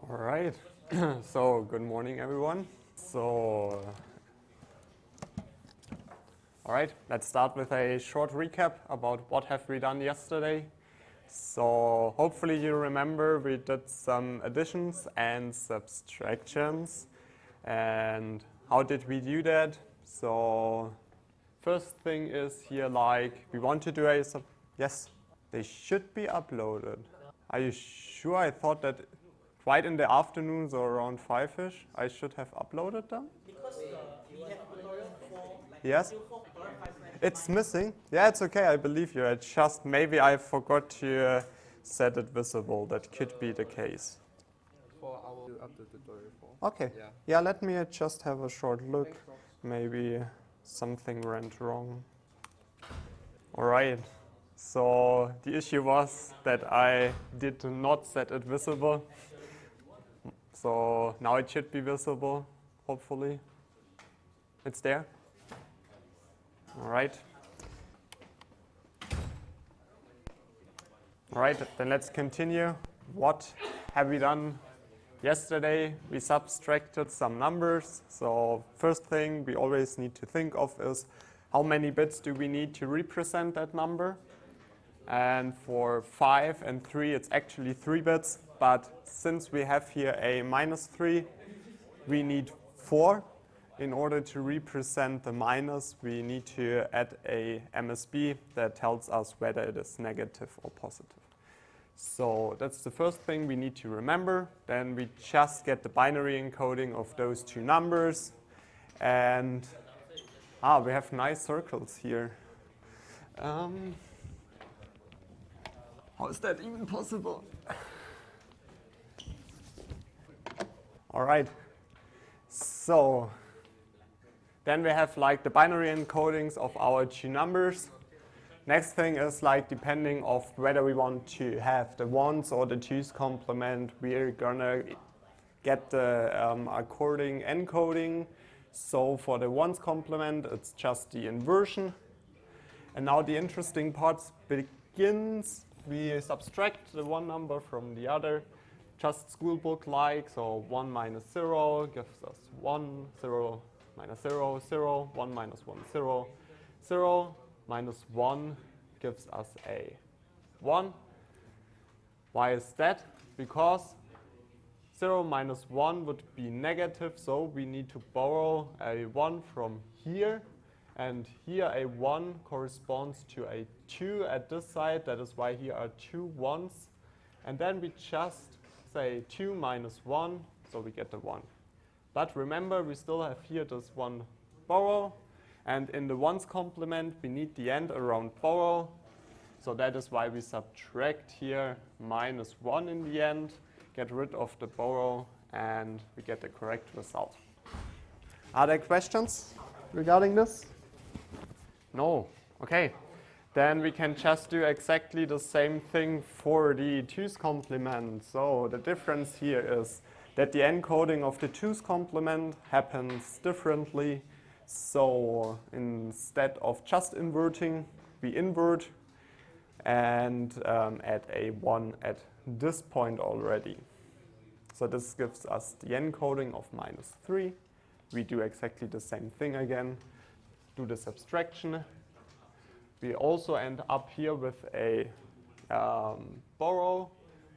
All right. So good morning, everyone. All right, let's start with a short recap about what have we done yesterday. So hopefully you remember we did some additions and subtractions. And how did we do that? So first thing is here, like we want to do yes, they should be uploaded. Are you sure? I thought that right in the afternoon, so around 5-ish, I should have uploaded them. Because we have tutorial for Yes? tutorial 5 It's missing? Yeah, it's okay, I believe you. Maybe I forgot to set it visible. That could be the case. For our update tutorial for. Okay. Yeah, let me just have a short look. Maybe something went wrong. All right. So the issue was that I did not set it visible. So now it should be visible, hopefully. It's there. All right. All right, then let's continue. What have we done yesterday? We subtracted some numbers. So first thing we always need to think of is how many bits do we need to represent that number? And for 5 and 3, it's actually 3 bits. But since we have here a -3, we need 4. In order to represent the minus, we need to add a MSB that tells us whether it is negative or positive. So that's the first thing we need to remember. Then we just get the binary encoding of those two numbers. And we have nice circles here. How is that even possible? All right. So then we have like the binary encodings of our two numbers. Next thing is like depending of whether we want to have the ones or the twos complement, we're gonna get the according encoding. So for the ones complement, it's just the inversion. And now the interesting part begins. We subtract the one number from the other, just school book like. So 1 minus 0 gives us 1, 0 minus 0, 0, 1 minus 1, 0, 0 minus 1 gives us a 1. Why is that? Because 0 minus 1 would be negative, so we need to borrow a 1 from here. And here a 1 corresponds to a 2 at this side. That is why here are 2 1s. And then we just say 2 minus 1, so we get the 1. But remember, we still have here this one borrow. And in the ones complement, we need the end around borrow. So that is why we subtract here minus 1 in the end, get rid of the borrow, and we get the correct result. Are there questions regarding this? No. Okay. Then we can just do exactly the same thing for the twos complement. So the difference here is that the encoding of the twos complement happens differently. So instead of just inverting, we invert and add a 1 at this point already. So this gives us the encoding of -3. We do exactly the same thing again, do the subtraction. We also end up here with a borrow.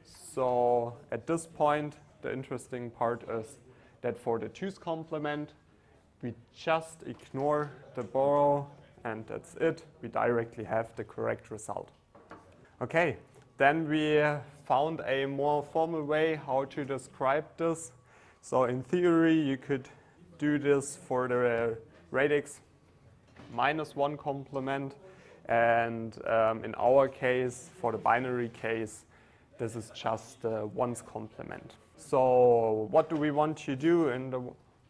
So at this point, the interesting part is that for the twos complement, we just ignore the borrow and that's it. We directly have the correct result. Okay, then we found a more formal way how to describe this. So in theory, you could do this for the radix -1 complement. And in our case, for the binary case, this is just the ones complement. So what do we want to do in the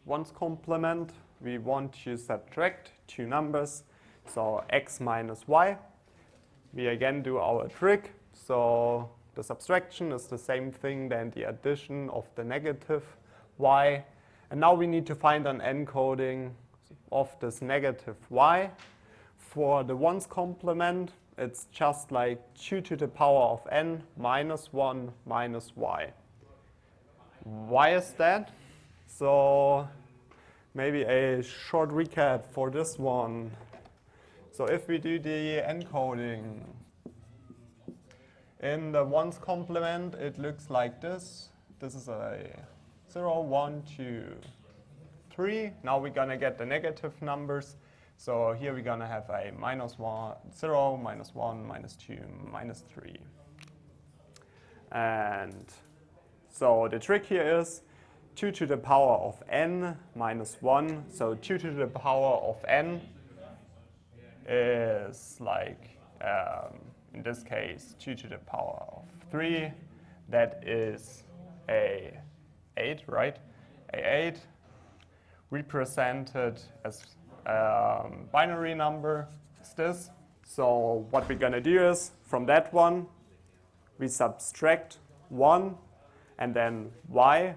ones complement? We want to subtract two numbers, so x minus y. We again do our trick. So the subtraction is the same thing than the addition of the negative y. And now we need to find an encoding of this negative y. For the ones complement, it's just like 2 to the power of n minus 1 minus y. why is that? So maybe a short recap for this one. So if we do the encoding, in the ones complement, it looks like this. This is a 0, 1, 2, 3. Now we're gonna get the negative numbers. So here we're gonna have a -1, 0, -1, -2, -3. And so the trick here is 2 to the power of n minus 1. So 2 to the power of n is like, in this case, 2 to the power of 3. That is a 8, right? A 8 represented as binary number is this. So what we're gonna do is, from that one, we subtract 1 and then y.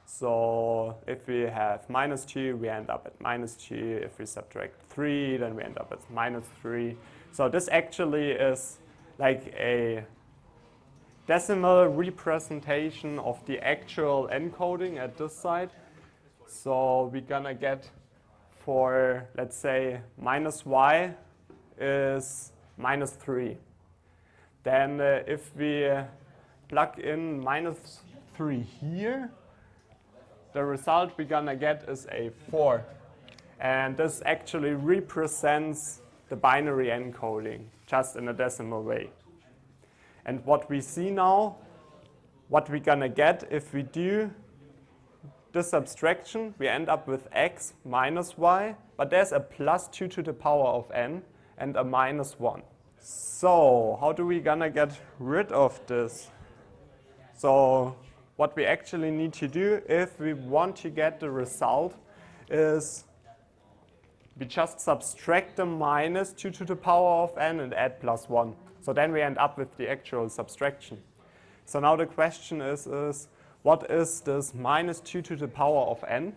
So if we have -2, we end up at -2. If we subtract 3, then we end up at -3. So this actually is like a decimal representation of the actual encoding at this side. So we're gonna get, for let's say -y is -3. Then if we plug in -3 here, the result we're gonna get is a 4. And this actually represents the binary encoding, just in a decimal way. And what we see now, what we're gonna get if we do this subtraction, we end up with x minus y, but there's a +2 to the power of n and a -1. So how do we gonna get rid of this? So what we actually need to do if we want to get the result is we just subtract the -2 to the power of n and add +1. So then we end up with the actual subtraction. So now the question is what is this -2 to the power of n?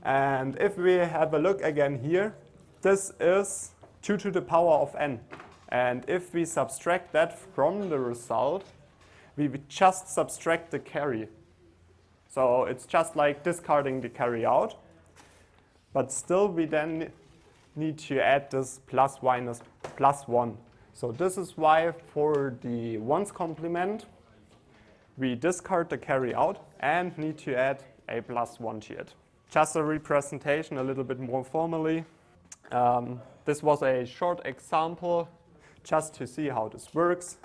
And if we have a look again here, this is 2 to the power of n. And if we subtract that from the result, we would just subtract the carry. So it's just like discarding the carry out. But still we then need to add this +1. So this is why for the ones complement, we discard the carry out and need to add a +1 to it. Just a representation a little bit more formally. This was a short example just to see how this works.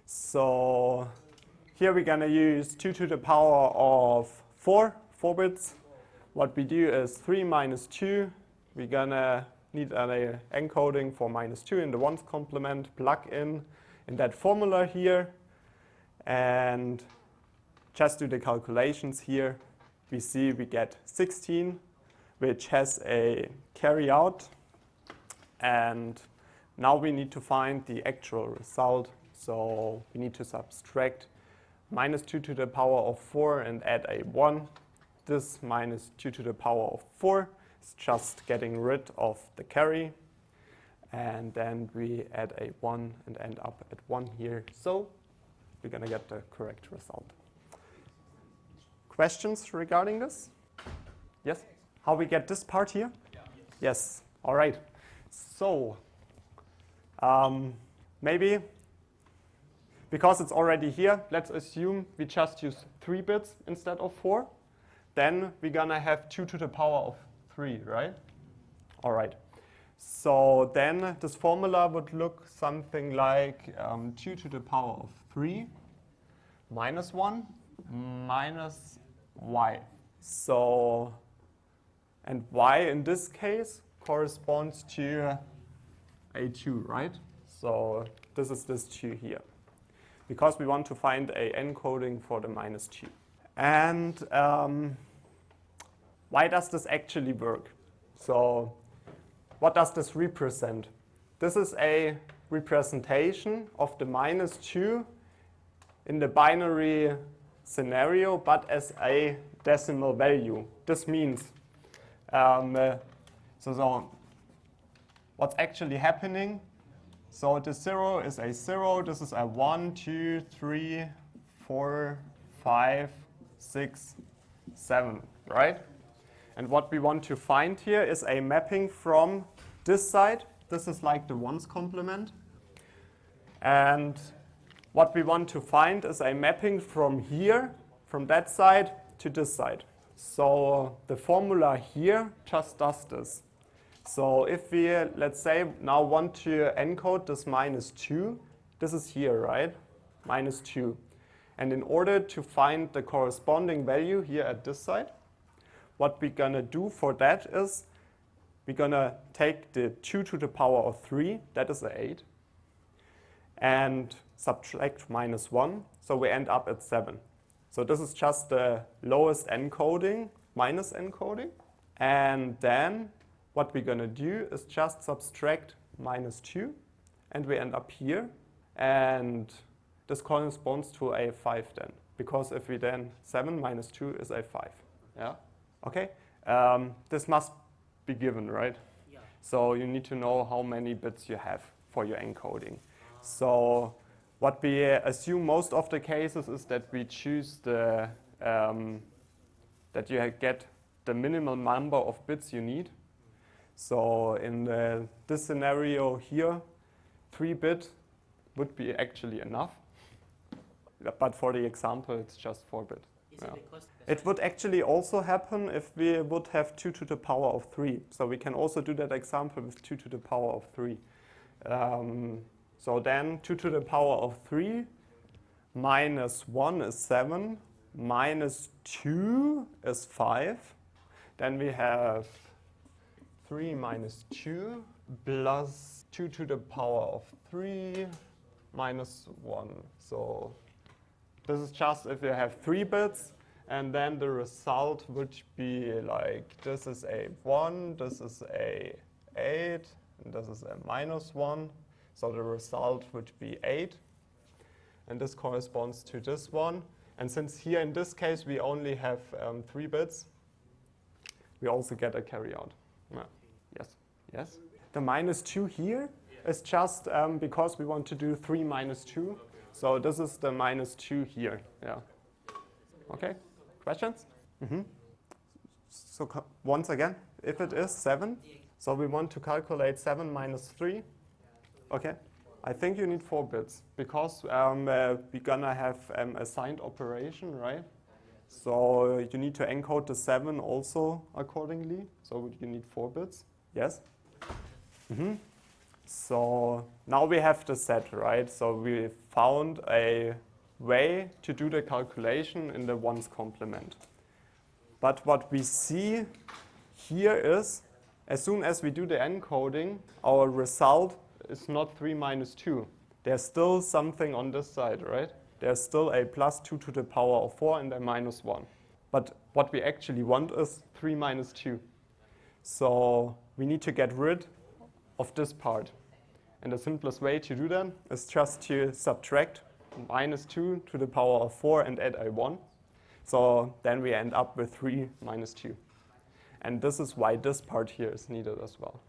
So here we're gonna use 2 to the power of 4 bits. What we do is 3 minus 2. We're gonna need an encoding for -2 in the ones complement, plug in that formula here, and just do the calculations here. We see we get 16, which has a carry out, and now we need to find the actual result. So we need to subtract -2 to the power of 4 and add a 1. This -2 to the power of 4 is just getting rid of the carry. And then we add a 1 and end up at 1 here. So we're going to get the correct result. Questions regarding this? Yes? How we get this part here? Yes. All right. So maybe because it's already here, let's assume we just use 3 bits instead of 4. Then we're gonna have 2 to the power of 3, right? All right. So then this formula would look something like 2 to the power of 3 minus 1 minus y. So, and y in this case corresponds to a 2, right? So this is this 2 here, because we want to find a encoding for the -2. And why does this actually work? So what does this represent? This is a representation of the -2 in the binary scenario, but as a decimal value. This means, so what's actually happening? So the 0 is a 0, this is a 1, 2, 3, 4, 5, 6, 7, right? And what we want to find here is a mapping from this side. This is like the ones complement. And what we want to find is a mapping from here, from that side to this side. So the formula here just does this. So if we, let's say, now want to encode this -2, this is here, right? -2. And in order to find the corresponding value here at this side, what we're going to do for that is we're going to take the 2 to the power of 3, that is 8, and subtract -1, so we end up at 7. So this is just the lowest encoding minus encoding. And then what we're going to do is just subtract -2, and we end up here. And this corresponds to a 5 then, because if we then 7 minus 2 is a 5. Yeah. Okay. This must be given, right? Yeah. So you need to know how many bits you have for your encoding. So what we assume most of the cases is that we choose the that you get the minimal number of bits you need. So in this scenario here, 3-bit would be actually enough. But for the example, it's just 4-bit. Is it because It would actually also happen if we would have 2 to the power of 3. So we can also do that example with 2 to the power of 3. So then 2 to the power of 3 minus 1 is 7, minus 2 is 5. Then we have 3 minus 2 plus 2 to the power of 3 minus 1. So this is just if you have 3 bits, and then the result would be like this is a 1, this is a 8, and this is a -1. So the result would be 8. And this corresponds to this one. And since here in this case we only have 3 bits, we also get a carryout. Yeah. Yes. Yes. The -2 here is just because we want to do 3 minus 2. So this is the -2 here. Yeah. Okay. Questions? So once again, if it is 7, so we want to calculate 7 minus 3. Okay. I think you need 4 bits because we're gonna have a signed operation, right? So you need to encode the 7 also accordingly. So you need 4 bits. Yes? So now we have the set, right? So we found a way to do the calculation in the ones complement. But what we see here is, as soon as we do the encoding, our result is not 3 minus 2. There's still something on this side, right? There's still a plus 2 to the power of 4 and a -1. But what we actually want is 3 minus 2. So we need to get rid of this part. And the simplest way to do that is just to subtract -2 to the power of 4 and add a 1. So then we end up with 3 minus 2. And this is why this part here is needed as well.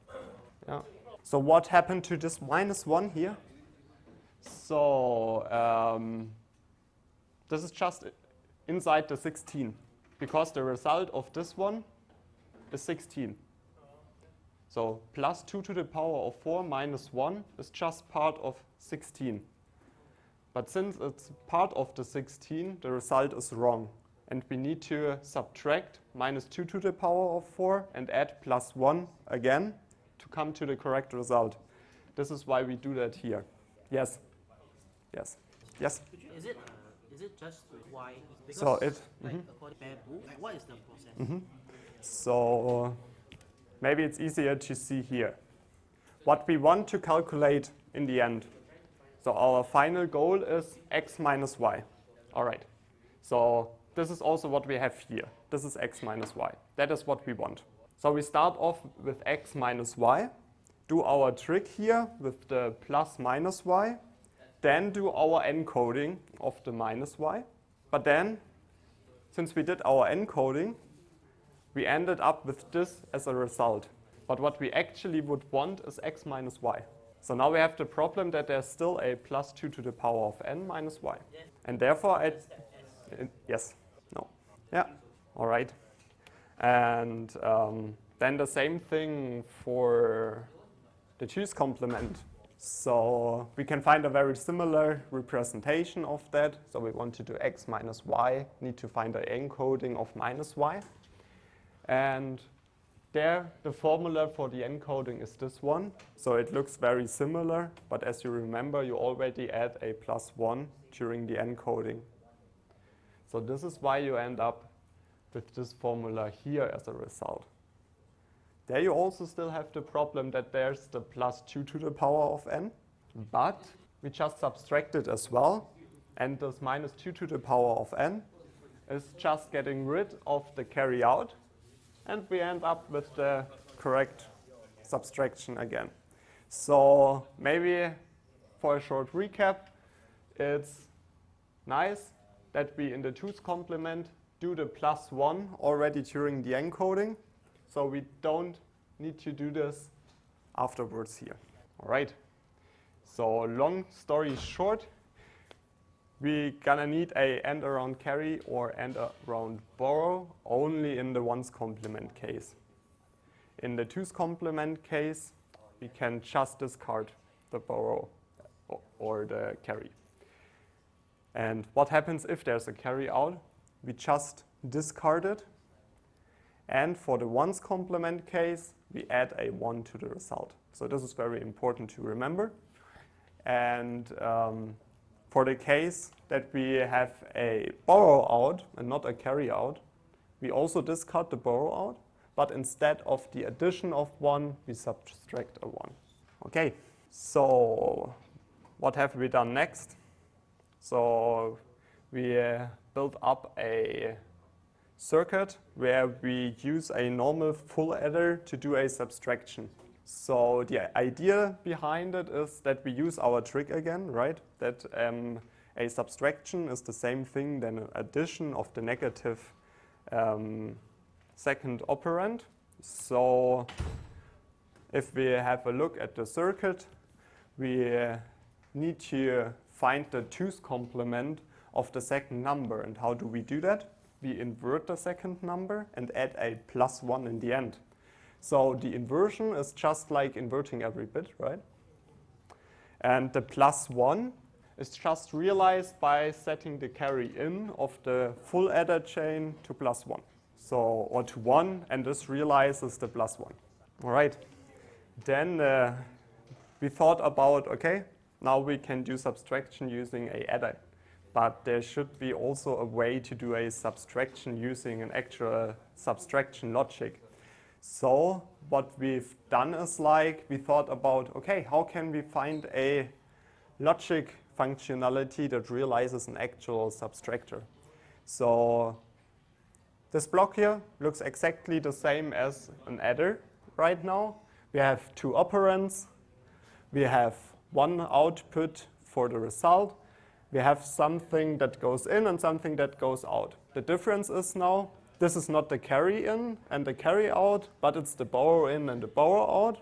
Yeah. So what happened to this -1 here? So this is just inside the 16, because the result of this one is 16. So plus 2 to the power of 4 minus 1 is just part of 16. But since it's part of the 16, the result is wrong. And we need to subtract -2 to the power of 4 and add +1 again to come to the correct result. This is why we do that here. Yes? Yes? Yes? Is it just why? Because So it... like according to Bear Book, what is the process? So maybe it's easier to see here. What we want to calculate in the end. So our final goal is x minus y. All right. So this is also what we have here. This is x minus y. That is what we want. So we start off with x minus y, do our trick here with the plus minus y, then do our encoding of the minus y. But then, since we did our encoding, we ended up with this as a result. But what we actually would want is x minus y. So now we have the problem that there's still a plus 2 to the power of n minus y. And therefore, yes, no. Yeah, all right. And then the same thing for the choose complement. So we can find a very similar representation of that. So we want to do x minus y, need to find an encoding of minus y. And there, the formula for the encoding is this one. So it looks very similar, but as you remember, you already add a +1 during the encoding. So this is why you end up with this formula here as a result. There you also still have the problem that there's the +2 to the power of n, but we just subtract it as well, and this -2 to the power of n is just getting rid of the carry out, and we end up with the correct subtraction again. So maybe for a short recap, it's nice that we in the two's complement do the +1 already during the encoding. So we don't need to do this afterwards here. All right. So long story short, we're gonna need a end around carry or end around borrow only in the ones complement case. In the two's complement case, we can just discard the borrow or the carry. And what happens if there's a carry out? We just discard it. And for the ones complement case, we add a 1 to the result. So this is very important to remember. And for the case that we have a borrow out and not a carry out, we also discard the borrow out, but instead of the addition of 1, we subtract a 1. Okay, so what have we done next? So we built up a circuit where we use a normal full adder to do a subtraction. So the idea behind it is that we use our trick again, right? That a subtraction is the same thing than an addition of the negative second operand. So if we have a look at the circuit, we need to find the two's complement of the second number. And how do we do that? We invert the second number and add a +1 in the end. So the inversion is just like inverting every bit, right? And the +1 is just realized by setting the carry in of the full adder chain to +1. So, or to 1, and this realizes the +1. All right. Then we thought about, okay, now we can do subtraction using a adder. But there should be also a way to do a subtraction using an actual subtraction logic. So what we've done is like, we thought about, okay, how can we find a logic functionality that realizes an actual subtractor? So this block here looks exactly the same as an adder right now. We have two operands. We have one output for the result. We have something that goes in and something that goes out. The difference is now, this is not the carry in and the carry out, but it's the borrow in and the borrow out.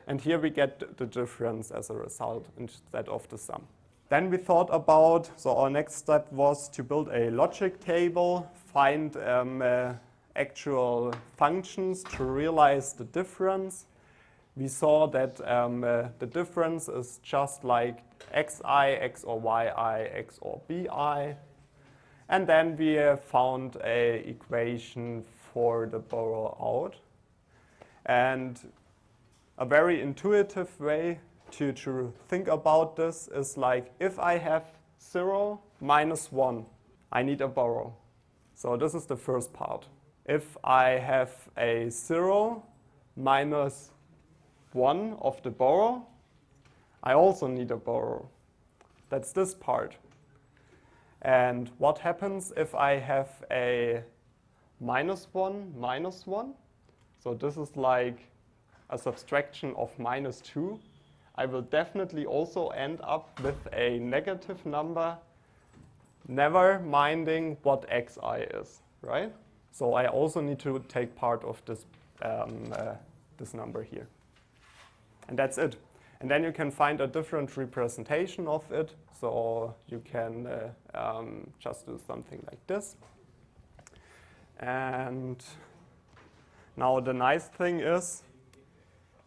And here we get the difference as a result instead of the sum. Then we thought about, so our next step was to build a logic table, find actual functions to realize the difference. We saw that the difference is just like xi, x or yi, x or bi. And then we found an equation for the borrow out. And a very intuitive way to think about this is like, if I have 0 minus 1, I need a borrow. So this is the first part. If I have a 0 minus 1 of the borrow, I also need a borrow. That's this part. And what happens if I have a -1, -1? So this is like a subtraction of -2. I will definitely also end up with a negative number, never minding what xi is, right? So I also need to take part of this, this number here. And that's it. And then you can find a different representation of it. So you can just do something like this. And now the nice thing is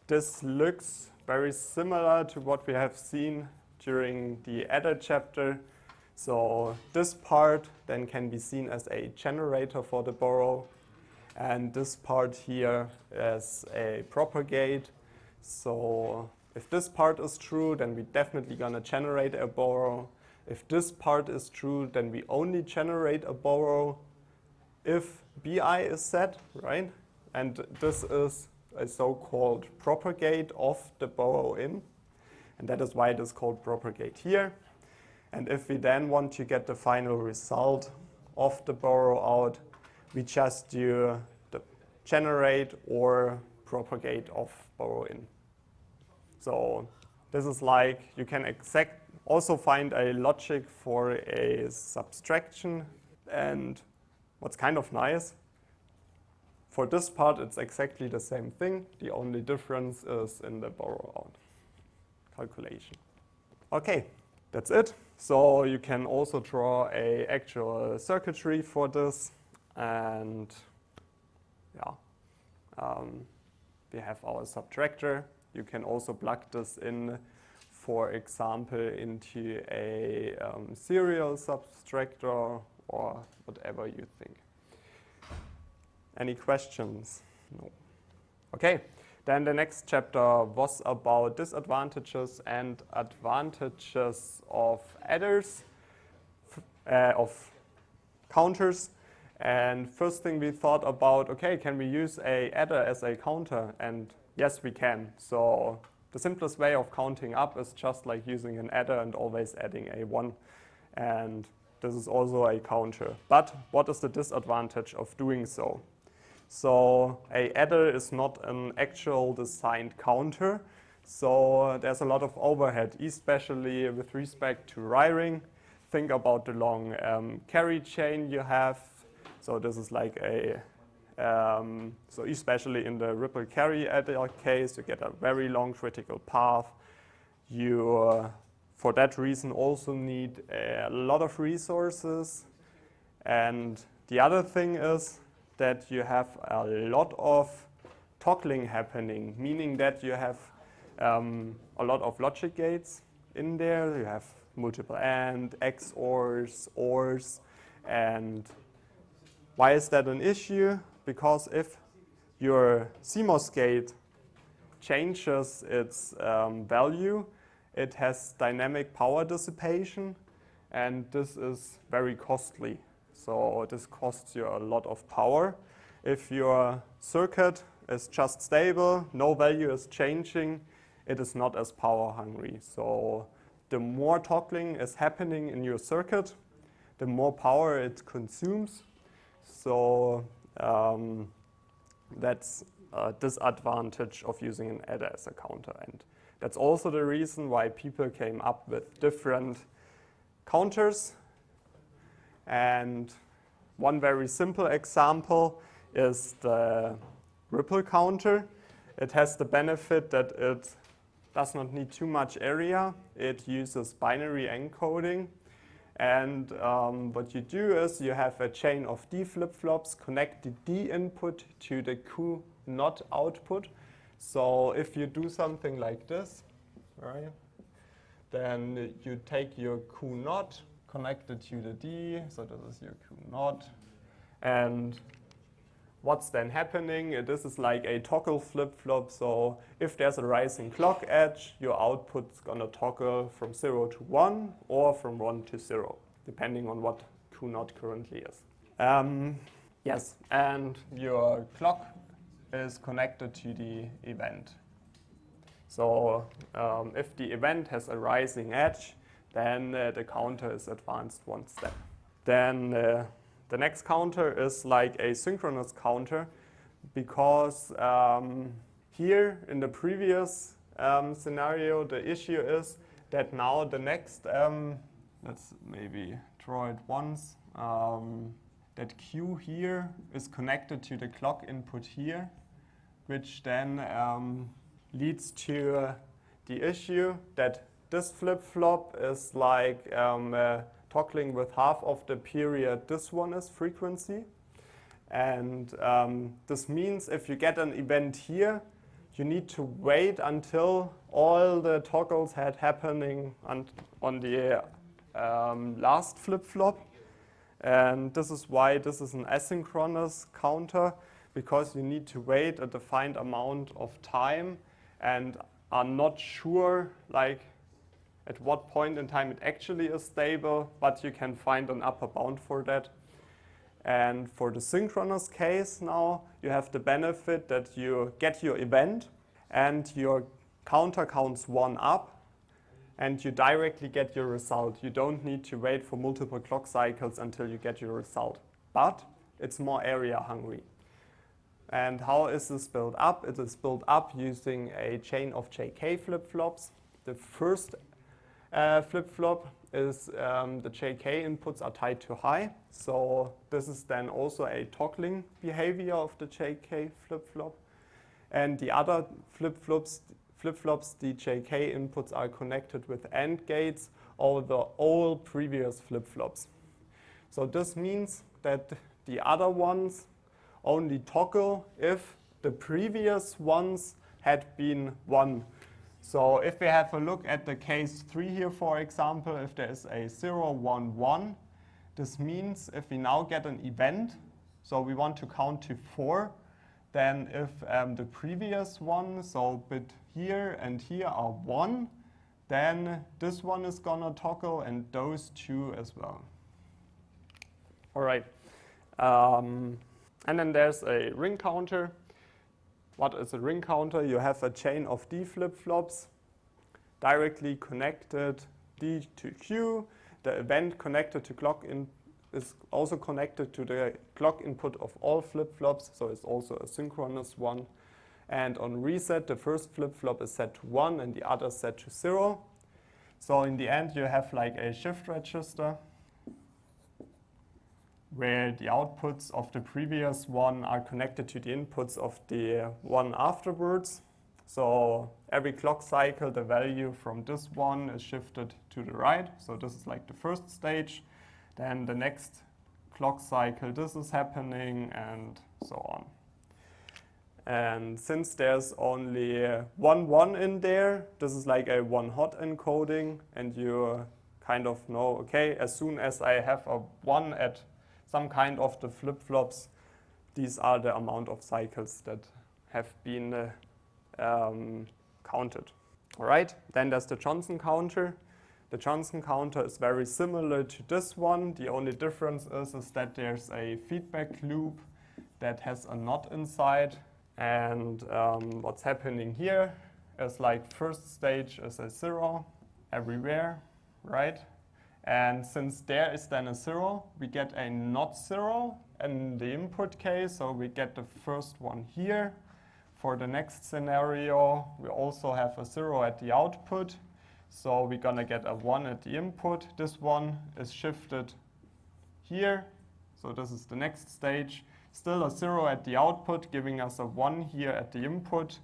this looks very similar to what we have seen during the adder chapter. So this part then can be seen as a generator for the borrow, and this part here as a propagate. So if this part is true, then we're definitely gonna generate a borrow. If this part is true, then we only generate a borrow if BI is set, right? And this is a so-called propagate of the borrow in, and that is why it is called propagate here. And if we then want to get the final result of the borrow out, we just do the generate or propagate of borrow in. So this is like, you can also find a logic for a subtraction. And what's kind of nice, for this part it's exactly the same thing. The only difference is in the borrow out calculation. Okay, that's it. So you can also draw a actual circuitry for this, and yeah, we have our subtractor. You can also plug this in, for example, into a serial subtractor or whatever you think. Any questions? No. Okay. Then the next chapter was about disadvantages and advantages of adders, of counters. And first thing we thought about, okay, can we use a adder as a counter? And yes, we can. So the simplest way of counting up is just like using an adder and always adding a 1. And this is also a counter. But what is the disadvantage of doing so? So a adder is not an actual designed counter, so there's a lot of overhead, especially with respect to wiring. Think about the long carry chain you have. So this is like a, so especially in the ripple carry adder case, you get a very long critical path. You, for that reason, also need a lot of resources. And the other thing is that you have a lot of toggling happening, meaning that you have a lot of logic gates in there. You have multiple AND, XORs, ORs, and why is that an issue? Because if your CMOS gate changes its value, it has dynamic power dissipation, and this is very costly. So this costs you a lot of power. If your circuit is just stable, no value is changing, it is not as power hungry. So the more toggling is happening in your circuit, the more power it consumes. So that's a disadvantage of using an adder as a counter. And that's also the reason why people came up with different counters. And one very simple example is the ripple counter. It has the benefit that it does not need too much area. It uses binary encoding. And what you do is you have a chain of D flip-flops, connect the D input to the Q not output. So if you do something like this, right, then you take your Q not, connect it to the D, so this is your Q not. And what's then happening? This is like a toggle flip-flop, so if there's a rising clock edge, your output's gonna toggle from 0 to 1 or from 1 to 0, depending on what Q naught currently is. Yes, and your clock is connected to the event. So if the event has a rising edge, then the counter is advanced one step. Then the next counter is like a synchronous counter, because here in the previous scenario, the issue is that now the next, let's maybe draw it once, that Q here is connected to the clock input here, which then leads to the issue that this flip-flop is like toggling with half of the period this one is frequency. And this means if you get an event here, you need to wait until all the toggles had happening on the last flip-flop. And this is why this is an asynchronous counter, because you need to wait a defined amount of time and are not sure like at what point in time it actually is stable, but you can find an upper bound for that. And for the synchronous case now, you have the benefit that you get your event and your counter counts one up and you directly get your result. You don't need to wait for multiple clock cycles until you get your result. But it's more area hungry. And how is this built up? It is built up using a chain of JK flip-flops. The first flip-flop is the JK inputs are tied to high. So this is then also a toggling behavior of the JK flip-flop. And the other flip-flops, the JK inputs are connected with AND gates over all previous flip-flops. So this means that the other ones only toggle if the previous ones had been 1. So if we have a look at the case 3 here, for example, if there is a 0, 1, 1, this means if we now get an event, so we want to count to 4, then if the previous one, so bit here and here are 1, then this one is gonna toggle and those two as well. All right. And then there's a ring counter. What is a ring counter? You have a chain of D flip-flops directly connected D to Q. The event connected to clock in is also connected to the clock input of all flip-flops, so it's also a synchronous one. And on reset, the first flip-flop is set to 1 and the other set to 0. So in the end, you have like a shift register where the outputs of the previous one are connected to the inputs of the one afterwards. So every clock cycle, the value from this one is shifted to the right. So this is like the first stage. Then the next clock cycle, this is happening and so on. And since there's only 1 1 in there, this is like a 1 hot encoding, and you kind of know, okay, as soon as I have a 1 at some kind of the flip-flops, these are the amount of cycles that have been counted. All right, then there's the Johnson counter. The Johnson counter is very similar to this one. The only difference is that there's a feedback loop that has a knot inside. And what's happening here is like first stage is a 0 everywhere, right? And since there is then a 0, we get a not 0 in the input case. So we get the first one here. For the next scenario, we also have a 0 at the output. So we're gonna get a 1 at the input. This one is shifted here. So this is the next stage. Still a 0 at the output, giving us a 1 here at the input.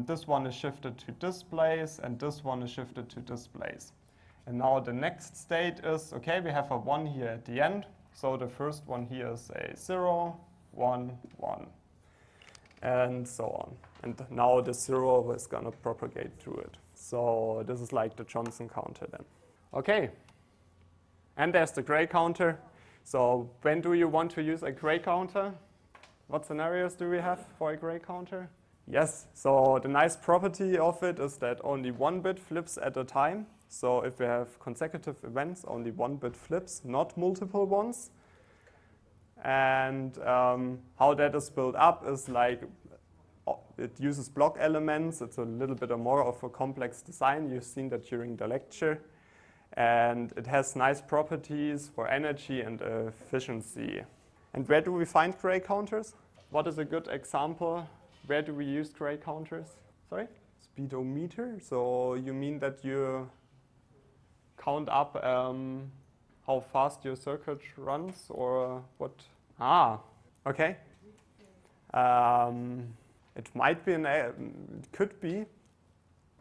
This one is shifted to displays, and this one is shifted to displays. And now the next state is, okay, we have a 1 here at the end. So the first one here is a 0, 1, 1, and so on. And now the 0 is gonna propagate through it. So this is like the Johnson counter then. Okay, and there's the gray counter. So when do you want to use a gray counter? What scenarios do we have for a gray counter? Yes, so the nice property of it is that only 1 bit flips at a time. So if we have consecutive events, only 1 bit flips, not multiple ones. And how that is built up is like, it uses block elements. It's a little bit more of a complex design. You've seen that during the lecture. And it has nice properties for energy and efficiency. And where do we find gray counters? What is a good example? Where do we use gray counters? Sorry? Speedometer. So you mean that you count up how fast your circuit runs or what? Ah, okay. It might be, it could be.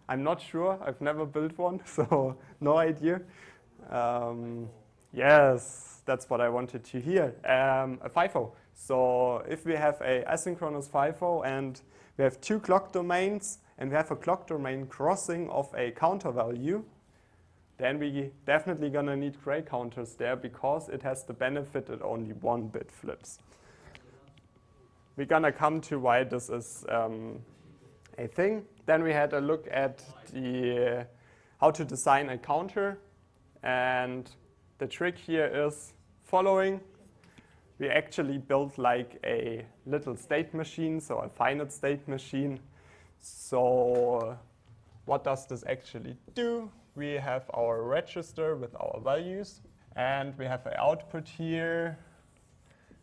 I'm not sure, I've never built one, so no idea. Yes, that's what I wanted to hear. A FIFO. So if we have a asynchronous FIFO and we have two clock domains and we have a clock domain crossing of a counter value, then we definitely gonna need gray counters there because it has the benefit that only one bit flips. We're gonna come to why this is a thing. Then we had a look at the how to design a counter, and the trick here is following. We actually built like a little state machine, so a finite state machine. So what does this actually do? We have our register with our values, and we have an output here,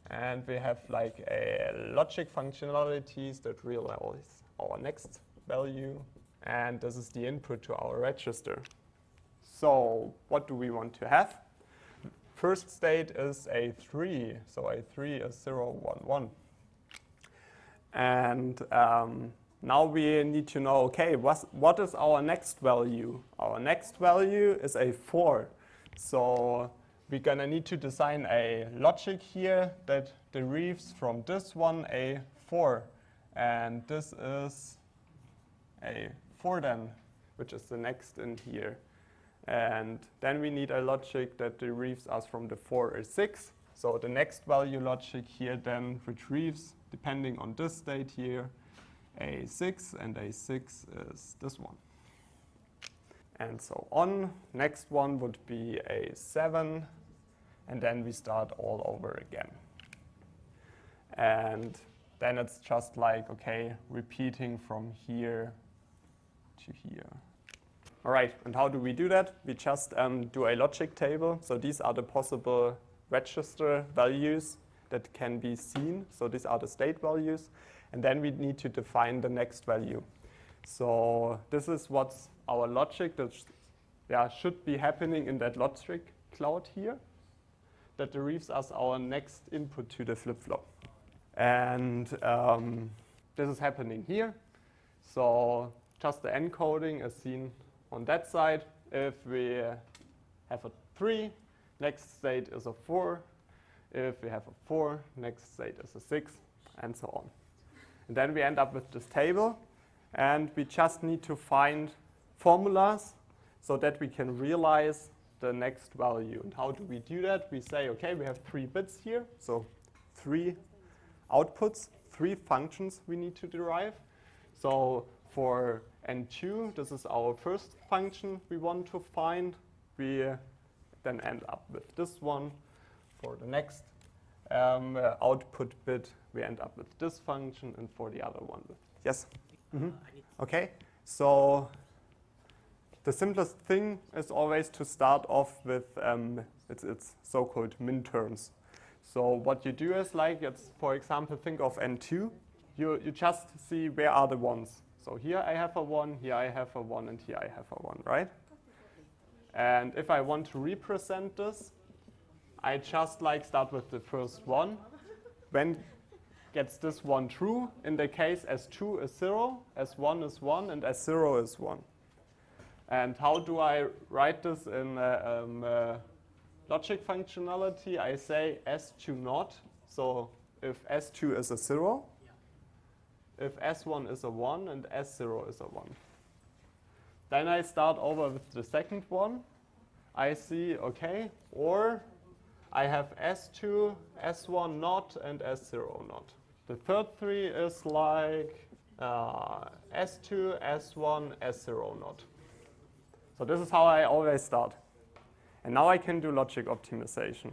and we have like a logic functionalities that realize our next value, and this is the input to our register. So what do we want to have? First state is a 3, so a 3 is 0, 1, 1. And now we need to know, okay, what is our next value? Our next value is a 4. So we're gonna need to design a logic here that derives from this one, a 4. And this is a 4 then, which is the next in here. And then we need a logic that derives us from the 4 a 6. So the next value logic here then retrieves, depending on this state here, a 6, and a 6 is this one. And so on. Next one would be a 7, and then we start all over again. And then it's just like, okay, repeating from here to here. All right, and how do we do that? We just do a logic table. So these are the possible register values that can be seen. So these are the state values. And then we need to define the next value. So this is what's our logic that should be happening in that logic cloud here that derives us our next input to the flip-flop. And this is happening here. So just the encoding is seen on that side. If we have a 3, next state is a 4. If we have a 4, next state is a 6, and so on. And then we end up with this table, and we just need to find formulas so that we can realize the next value. And how do we do that? We say, okay, we have 3 bits here, so 3 outputs, 3 functions we need to derive. So for N2, this is our first function we want to find. We then end up with this one. For the next output bit, we end up with this function, and for the other one with, yes? Mm-hmm. Okay, so the simplest thing is always to start off with its so-called min terms. So what you do is like, for example, think of N2. You just see where are the ones. So here I have a 1, here I have a 1, and here I have a 1, right? And if I want to represent this, I just like start with the first one. When gets this one true, in the case S2 is 0, S1 is 1, and S0 is 1. And how do I write this in logic functionality? I say S2 not. So if S2 is a 0, if S1 is a 1, and S0 is a 1. Then I start over with the second one. I see, okay, or I have S2, S1 not, and S0 not. The third 3 is like S2, S1, S0 not. So this is how I always start. And now I can do logic optimization.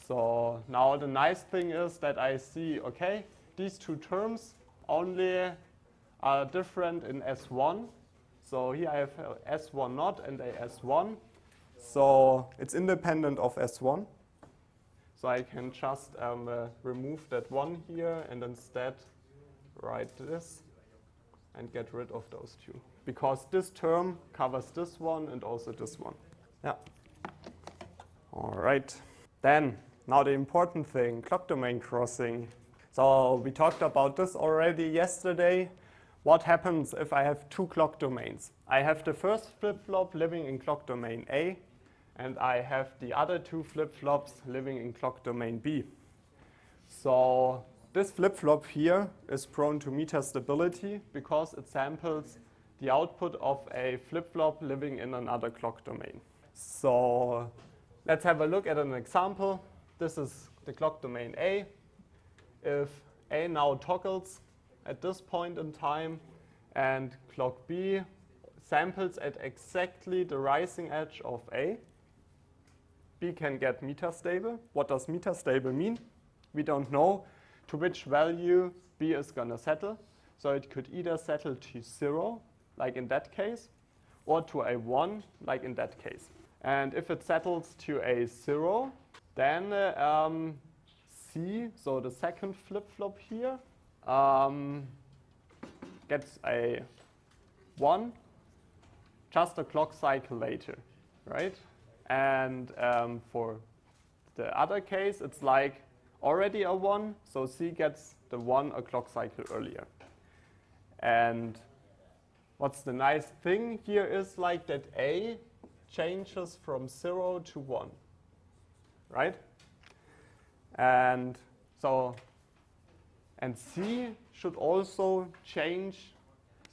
So now the nice thing is that I see, okay, these 2 terms only are different in S1. So here I have S1 not and a S1. So it's independent of S1. So I can just remove that 1 here and instead write this and get rid of those 2. Because this term covers this one and also this one. Yeah. All right. Then, now the important thing, clock domain crossing. So we talked about this already yesterday. What happens if I have 2 clock domains? I have the first flip-flop living in clock domain A, and I have the other two flip-flops living in clock domain B. So this flip-flop here is prone to metastability because it samples the output of a flip-flop living in another clock domain. So let's have a look at an example. This is the clock domain A. If A now toggles at this point in time and clock B samples at exactly the rising edge of A, B can get metastable. What does metastable mean? We don't know to which value B is going to settle. So it could either settle to 0, like in that case, or to a 1, like in that case. And if it settles to a 0, then C, so the second flip-flop here, gets a 1, just a clock cycle later, right? And for the other case, it's like already a 1, so C gets the 1 a clock cycle earlier. And what's the nice thing here is like that A changes from 0 to 1, right? And so, and C should also change.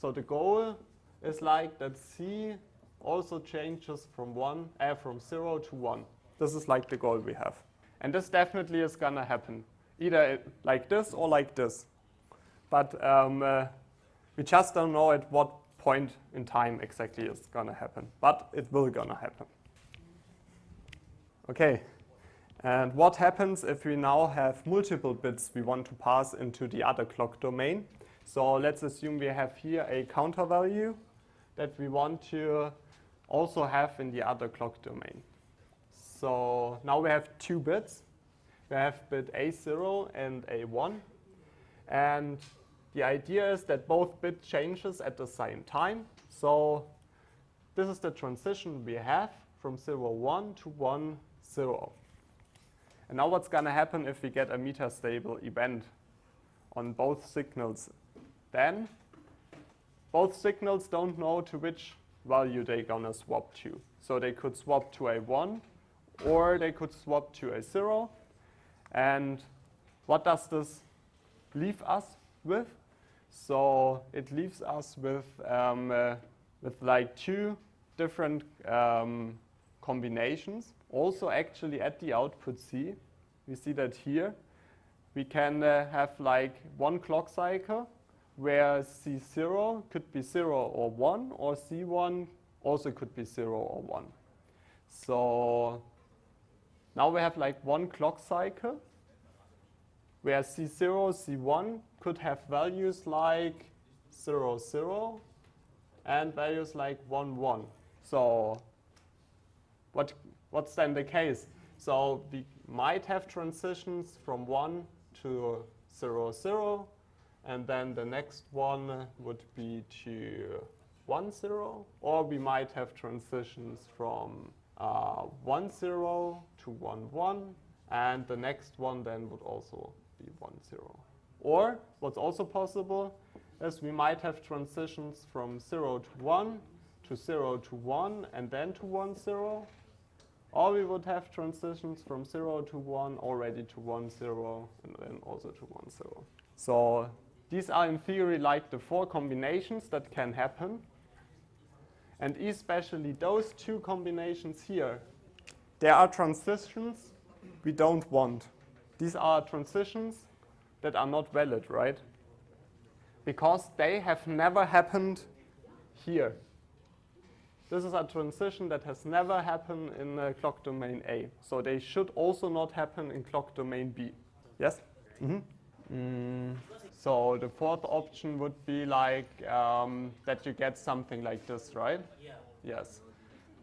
So the goal is like that C also changes from 0 to 1. This is like the goal we have. And this definitely is gonna happen, either like this or like this. But we just don't know at what point in time exactly it's gonna happen, but it will gonna happen. Okay, and what happens if we now have multiple bits we want to pass into the other clock domain? So let's assume we have here a counter value that we want to also have in the other clock domain. So now we have 2 bits. We have bit A0 and A1. And the idea is that both bit changes at the same time. So this is the transition we have from 0, 1 to 1, 0. And now what's going to happen if we get a metastable event on both signals? Then both signals don't know to which value they're going to swap to. So they could swap to a 1 or they could swap to a 0. And what does this leave us with? So it leaves us with like 2 different combinations. Also actually at the output C, we see that here, we can have like 1 clock cycle where C0 could be 0 or 1, or C1 also could be 0 or 1. So now we have like 1 clock cycle where C0, C1 could have values like 0, 0 and values like 1, 1. So what's then the case? So we might have transitions from 1 to 0, 0, and then the next one would be to 1, 0, or we might have transitions from 1, 0 to 1, 1, and the next one then would also be 1, 0. Or what's also possible is we might have transitions from 0 to 1 to 0 to 1 and then to 1, 0. Or we would have transitions from 0 to 1 already to 1, 0 and then also to 1, 0. So these are in theory like the 4 combinations that can happen. And especially those 2 combinations here, there are transitions we don't want. These are transitions that are not valid, right? Because they have never happened here. This is a transition that has never happened in clock domain A. So they should also not happen in clock domain B. Yes? Mm-hmm. So the 4th option would be like that you get something like this, right? Yeah. Yes.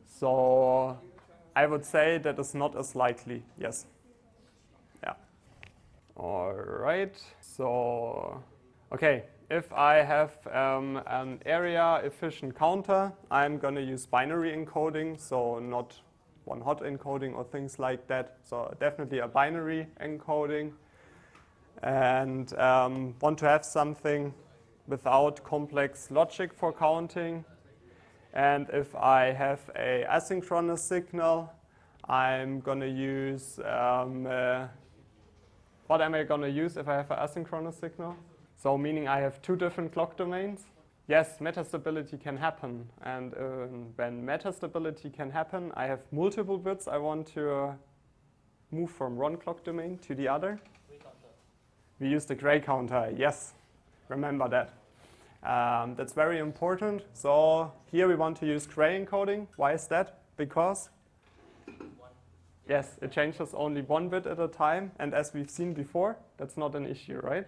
So I would say that is not as likely. Yes. Yeah. All right. So, okay. If I have an area efficient counter, I'm going to use binary encoding, so not one hot encoding or things like that. So definitely a binary encoding. And want to have something without complex logic for counting. And if I have a asynchronous signal, I'm going to use, what am I going to use if I have an asynchronous signal? So meaning I have two different clock domains. Yes, metastability can happen. And when metastability can happen, I have multiple bits I want to move from one clock domain to the other. We use the gray counter, yes, remember that. That's very important. So here we want to use gray encoding. Why is that? Because, yes, it changes only one bit at a time. And as we've seen before, that's not an issue, right?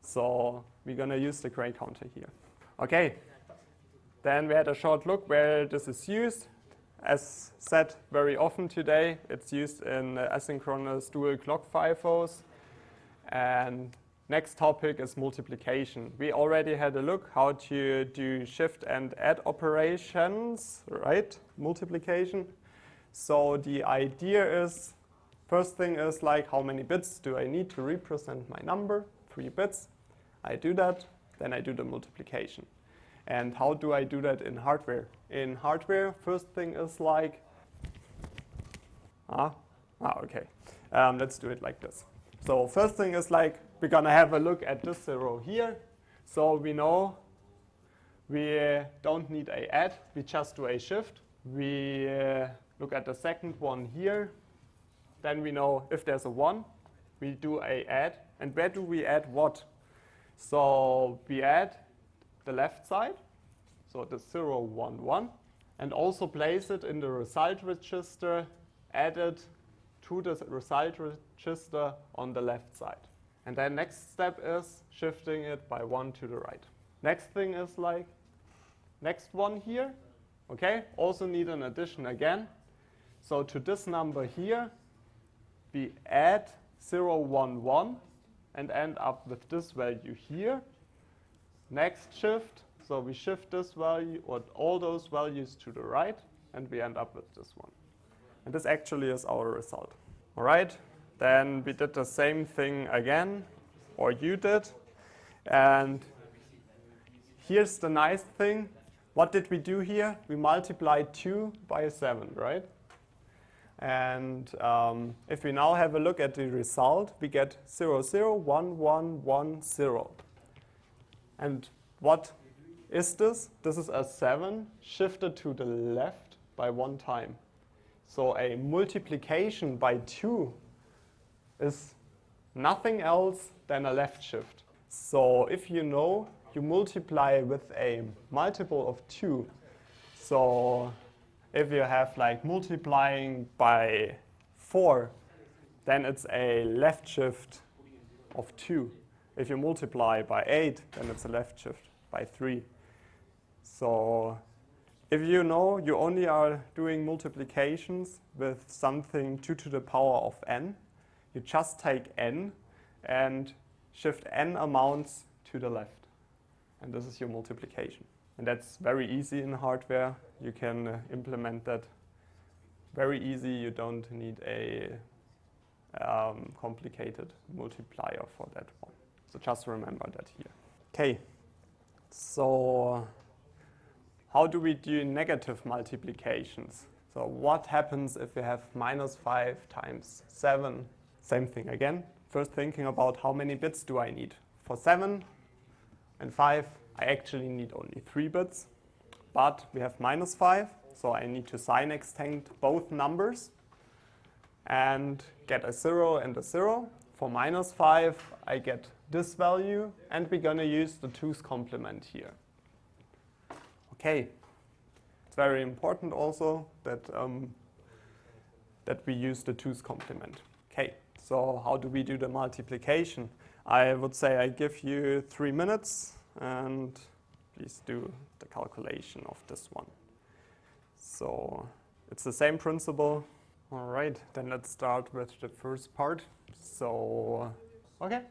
So we're going to use the gray counter here. Okay, then we had a short look where this is used. As said very often today, it's used in asynchronous dual clock FIFOs. And next topic is multiplication. We already had a look how to do shift and add operations, right? Multiplication. So the idea is, first thing is like how many bits do I need to represent my number? 3 bits. I do that, then I do the multiplication. And how do I do that in hardware? In hardware, first thing is like, okay. Let's do it like this. So first thing is like, we're gonna have a look at this 0 here. So we know we don't need a add, we just do a shift. We look at the second one here. Then we know if there's a 1, we do a add. And where do we add what? So we add the left side, so the 0, 1, 1, and also place it in the result register, add it to the result register on the left side. And then next step is shifting it by 1 to the right. Next thing is like, next one here, okay, also need an addition again. So to this number here, we add 0, 1, 1, and end up with this value here. Next shift, so we shift this value or all those values to the right, and we end up with this one. And this actually is our result. All right, then we did the same thing again, or you did. And here's the nice thing. What did we do here? We multiplied 2 by 7, right? And if we now have a look at the result, we get 0, 0, 1, 1, 1, 0. And what is this? This is a 7 shifted to the left by 1 time. So a multiplication by 2 is nothing else than a left shift. So if you know, you multiply with a multiple of 2. So if you have like multiplying by 4, then it's a left shift of 2. If you multiply by 8, then it's a left shift by 3. So if you know you only are doing multiplications with something 2 to the power of n, you just take n and shift n amounts to the left. And this is your multiplication. And that's very easy in hardware. You can implement that very easy. You don't need a complicated multiplier for that one. So just remember that here. Okay, so how do we do negative multiplications? So what happens if we have -5 times 7? Same thing again. First thinking about how many bits do I need. For 7 and 5, I actually need only 3 bits, but we have -5, so I need to sign extend both numbers and get a 0 and a 0. For -5, I get this value, and we're going to use the 2's complement here. Okay, it's very important also that, that we use the 2's complement. Okay, so how do we do the multiplication? I would say I give you 3 minutes. And please do the calculation of this one. So it's the same principle. All right, then let's start with the first part. So, okay.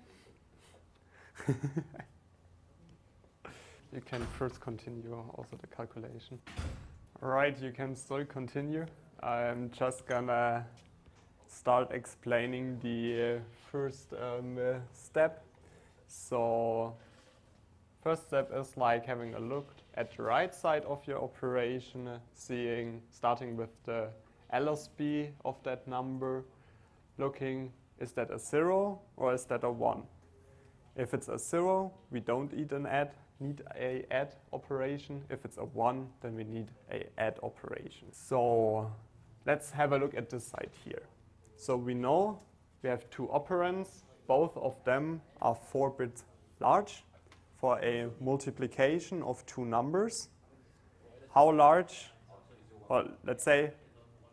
You can first continue also the calculation. All right, you can still continue. I'm just gonna start explaining the first step. So first step is like having a look at the right side of your operation, starting with the LSB of that number, looking, is that a 0 or is that a 1? If it's a 0, we don't need a add operation. If it's a 1, then we need a add operation. So let's have a look at this side here. So we know we have two operands. Both of them are 4 bits large for a multiplication of two numbers. How large? Well, let's say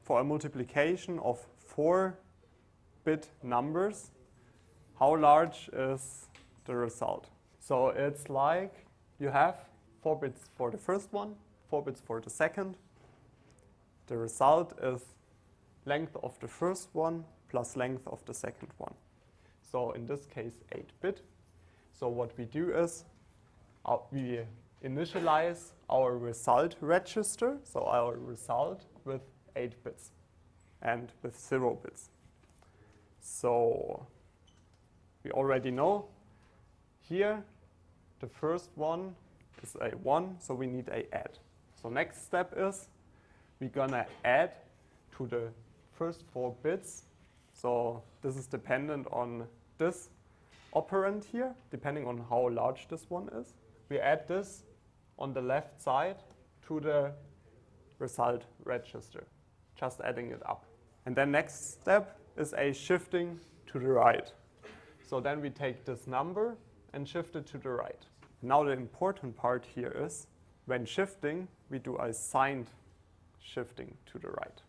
for a multiplication of 4-bit numbers, how large is the result? So it's like you have 4 bits for the first one, 4 bits for the second. The result is length of the first one plus length of the second one. So in this case, 8-bit. So what we do is we initialize our result register, so our result with 8 bits and with 0 bits. So we already know here the first one is a 1, so we need a add. So next step is we're gonna add to the first 4 bits. So this is dependent on this operand here, depending on how large this one is. We add this on the left side to the result register, just adding it up. And then next step is a shifting to the right. So then we take this number and shift it to the right. Now the important part here is when shifting, we do a signed shifting to the right.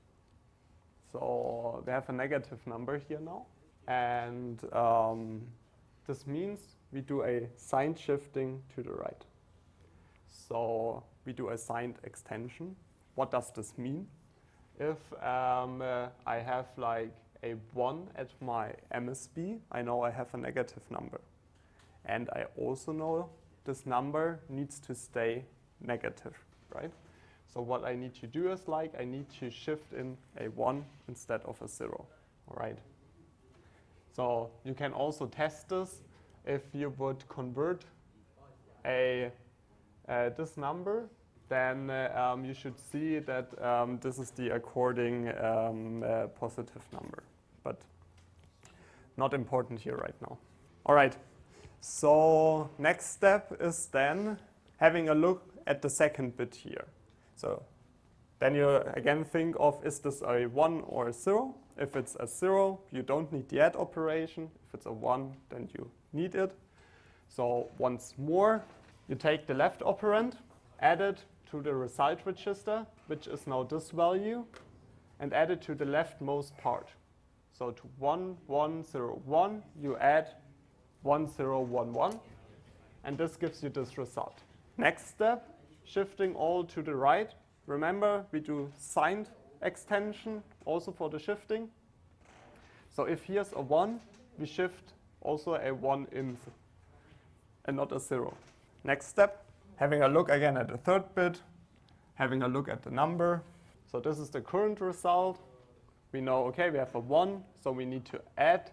So we have a negative number here now. And this means we do a signed shifting to the right. So we do a signed extension. What does this mean? If I have like a 1 at my MSB, I know I have a negative number. And I also know this number needs to stay negative, right? So what I need to do is like I need to shift in a 1 instead of a 0, all right? So you can also test this if you would convert this number, then you should see that this is the according positive number, but not important here right now. All right, so next step is then having a look at the second bit here. So then you again think of, is this a 1 or a 0? If it's a 0, you don't need the add operation. If it's a 1, then you need it. So once more, you take the left operand, add it to the result register, which is now this value, and add it to the leftmost part. So to 1, 1, 0, 1, you add 1, 0, 1, 1, and this gives you this result. Next step, shifting all to the right. Remember, we do signed extension also for the shifting. So if here's a 1, we shift also a 1 in and not a 0. Next step, having a look again at the third bit, having a look at the number. So this is the current result. We know, okay, we have a 1, so we need to add.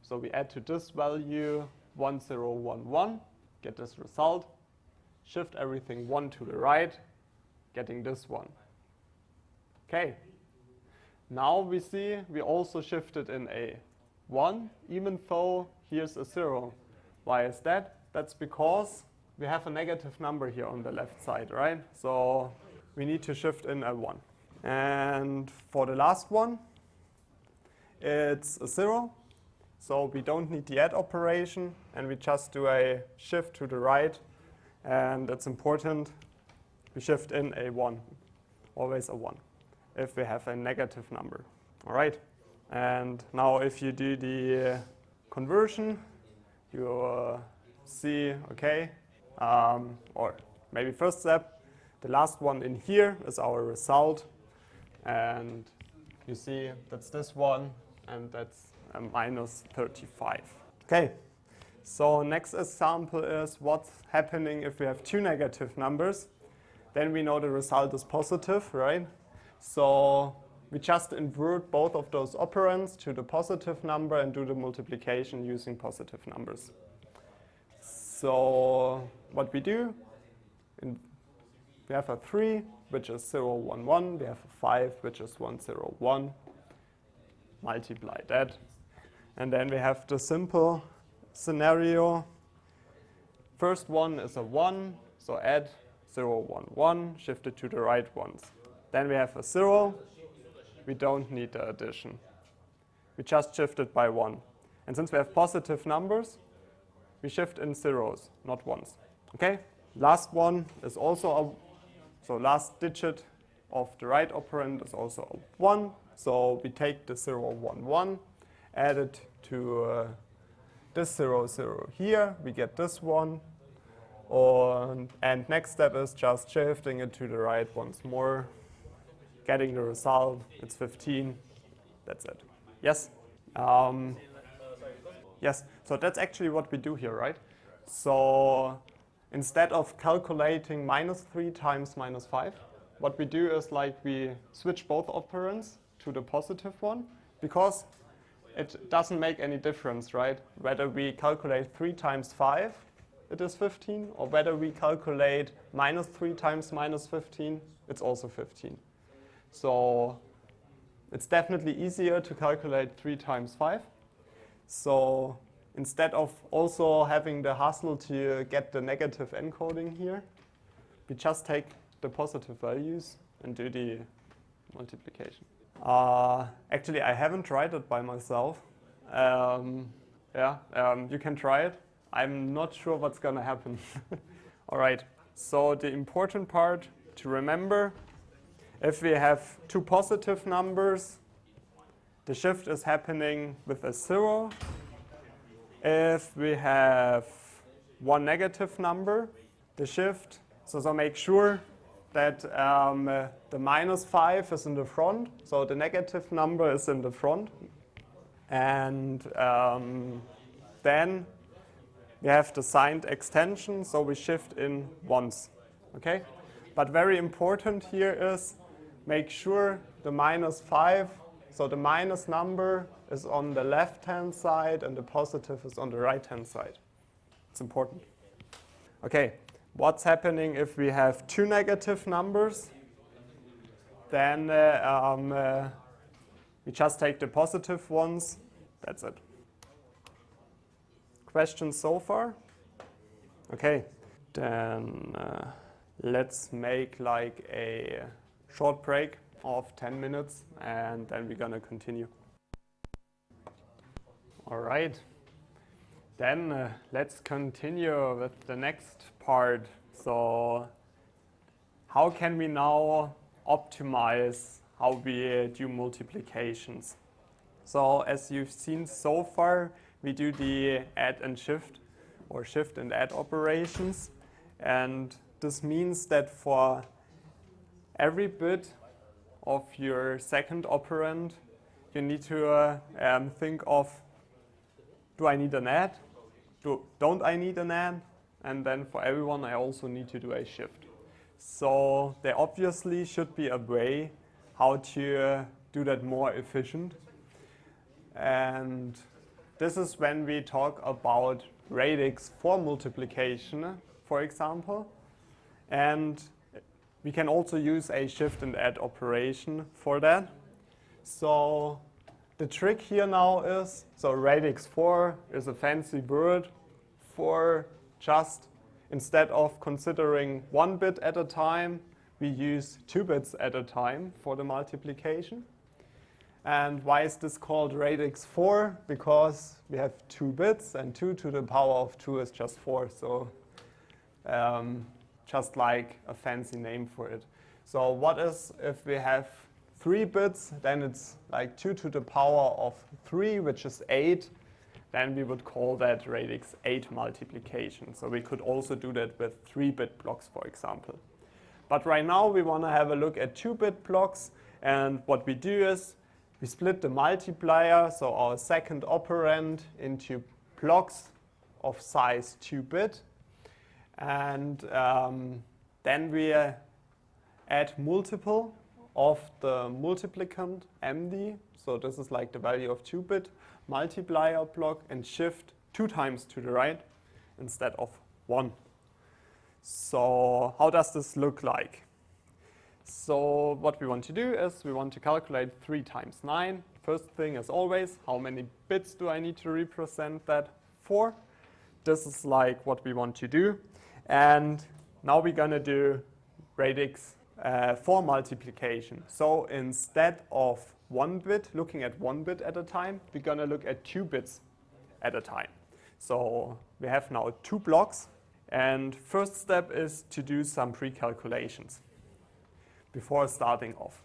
So we add to this value 1, 0, 1, 1, get this result. Shift everything 1 to the right, getting this one. Okay. Now we see we also shifted in a 1, even though here's a 0. Why is that? That's because we have a negative number here on the left side, right? So we need to shift in a 1. And for the last one, it's a 0. So we don't need the add operation, and we just do a shift to the right. And that's important. We shift in a 1, always a 1, if we have a negative number. All right. And now if you do the conversion, you see, okay, or maybe first step, the last one in here is our result. And you see that's this one, and that's a minus 35. Okay. So next example is what's happening if we have two negative numbers. Then we know the result is positive, right? So we just invert both of those operands to the positive number and do the multiplication using positive numbers. So what we do, we have a 3, which is 0, 1, 1. We have a 5, which is 1, 0, 1. Multiply that. And then we have the simple scenario. First one is a 1, so add 0, 1, 1, shift it to the right ones. Then we have a 0. We don't need the addition. We just shift it by 1. And since we have positive numbers, we shift in zeros, not ones. Okay? Last one is also so last digit of the right operand is also a 1. So we take the 0, 1, 1, add it to this 0, 0 here. We get this one. And next step is just shifting it to the right once more, getting the result. It's 15. That's it. Yes? Yes, so that's actually what we do here, right? So instead of calculating -3 times -5, what we do is like we switch both operands to the positive one, because it doesn't make any difference, right? Whether we calculate 3 times 5, it is 15, or whether we calculate -3 times -15, it's also 15. So it's definitely easier to calculate 3 times 5. So instead of also having the hassle to get the negative encoding here, we just take the positive values and do the multiplication. Actually, I haven't tried it by myself. You can try it. I'm not sure what's going to happen. All right, so the important part to remember, if we have two positive numbers, the shift is happening with a 0. If we have one negative number, the shift, so make sure that the -5 is in the front, so the negative number is in the front. And then we have the signed extension, so we shift in once, okay? But very important here is make sure the -5, so the minus number is on the left-hand side and the positive is on the right-hand side. It's important. Okay, what's happening if we have two negative numbers? Then we just take the positive ones. That's it. Questions so far? Okay, then let's make like a short break of 10 minutes and then we're gonna continue. All right, then let's continue with the next part. So how can we now optimize how we do multiplications? So as you've seen so far, we do the add and shift or shift and add operations. And this means that for every bit of your second operand, you need to think of, do I need an add? Don't I need an add? And then for everyone, I also need to do a shift. So there obviously should be a way how to do that more efficient. And this is when we talk about radix for multiplication, for example. And we can also use a shift and add operation for that. So the trick here now is, so radix 4 is a fancy word for just, instead of considering 1 bit at a time, we use 2 bits at a time for the multiplication. And why is this called radix 4? Because we have 2 bits and 2 to the power of 2 is just 4. So just like a fancy name for it. So what is if we have 3 bits, then it's like 2 to the power of 3, which is 8. Then we would call that radix 8 multiplication. So we could also do that with 3-bit blocks, for example. But right now we want to have a look at 2-bit blocks. And what we do is we split the multiplier, so our second operand, into blocks of size 2-bit. And then we add multiple of the multiplicand MD. So this is like the value of 2-bit multiplier block, and shift 2 times to the right instead of 1. So how does this look like? So what we want to do is we want to calculate 3 times 9. First thing as always, how many bits do I need to represent that for? This is like what we want to do. And now we're going to do radix 4 multiplication. So instead of 1 bit, looking at 1 bit at a time, we're going to look at 2 bits at a time. So we have now 2 blocks. And first step is to do some pre-calculations before starting off.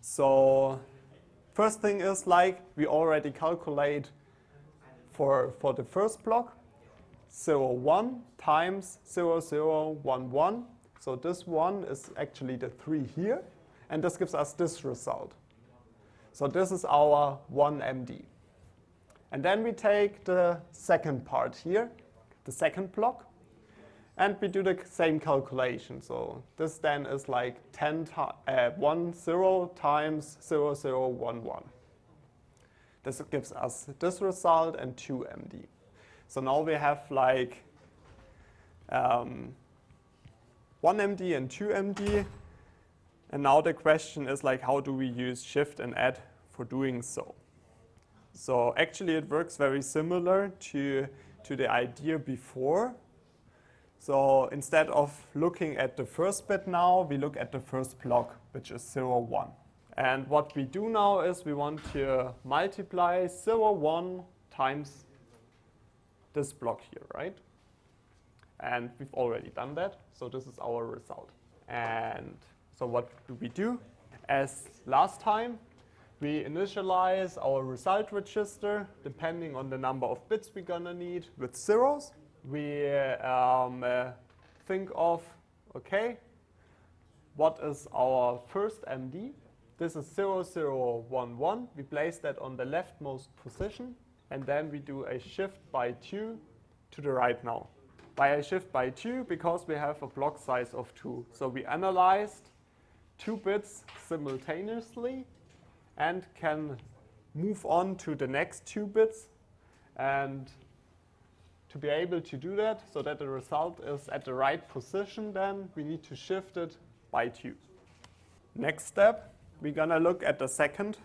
So first thing is like we already calculate for the first block 0, 1 times 0, 0, 1, 1. So this 1 is actually the 3 here, and this gives us this result. So this is our 1 MD. And then we take the second part here, the second block, and we do the same calculation. So this then is like 10 1, 0 times 0, 0, 1, 1. This gives us this result and 2 MD. So now we have like 1 MD and 2 MD. And now the question is like, how do we use shift and add for doing so? So actually it works very similar to the idea before. So instead of looking at the first bit now, we look at the first block, which is 0, 1. And what we do now is we want to multiply 0, 1 times this block here, right? And we've already done that, so this is our result. And so what do we do? As last time, we initialize our result register depending on the number of bits we're gonna need with zeros. We think of, okay, what is our first MD? This is 0, 0, 1, 1. We place that on the leftmost position, and then we do a shift by 2 to the right now. By a shift by 2 because we have a block size of 2. So we analyzed 2 bits simultaneously and can move on to the next 2 bits. And to be able to do that, so that the result is at the right position, then we need to shift it by 2. Next step, we're gonna look at the second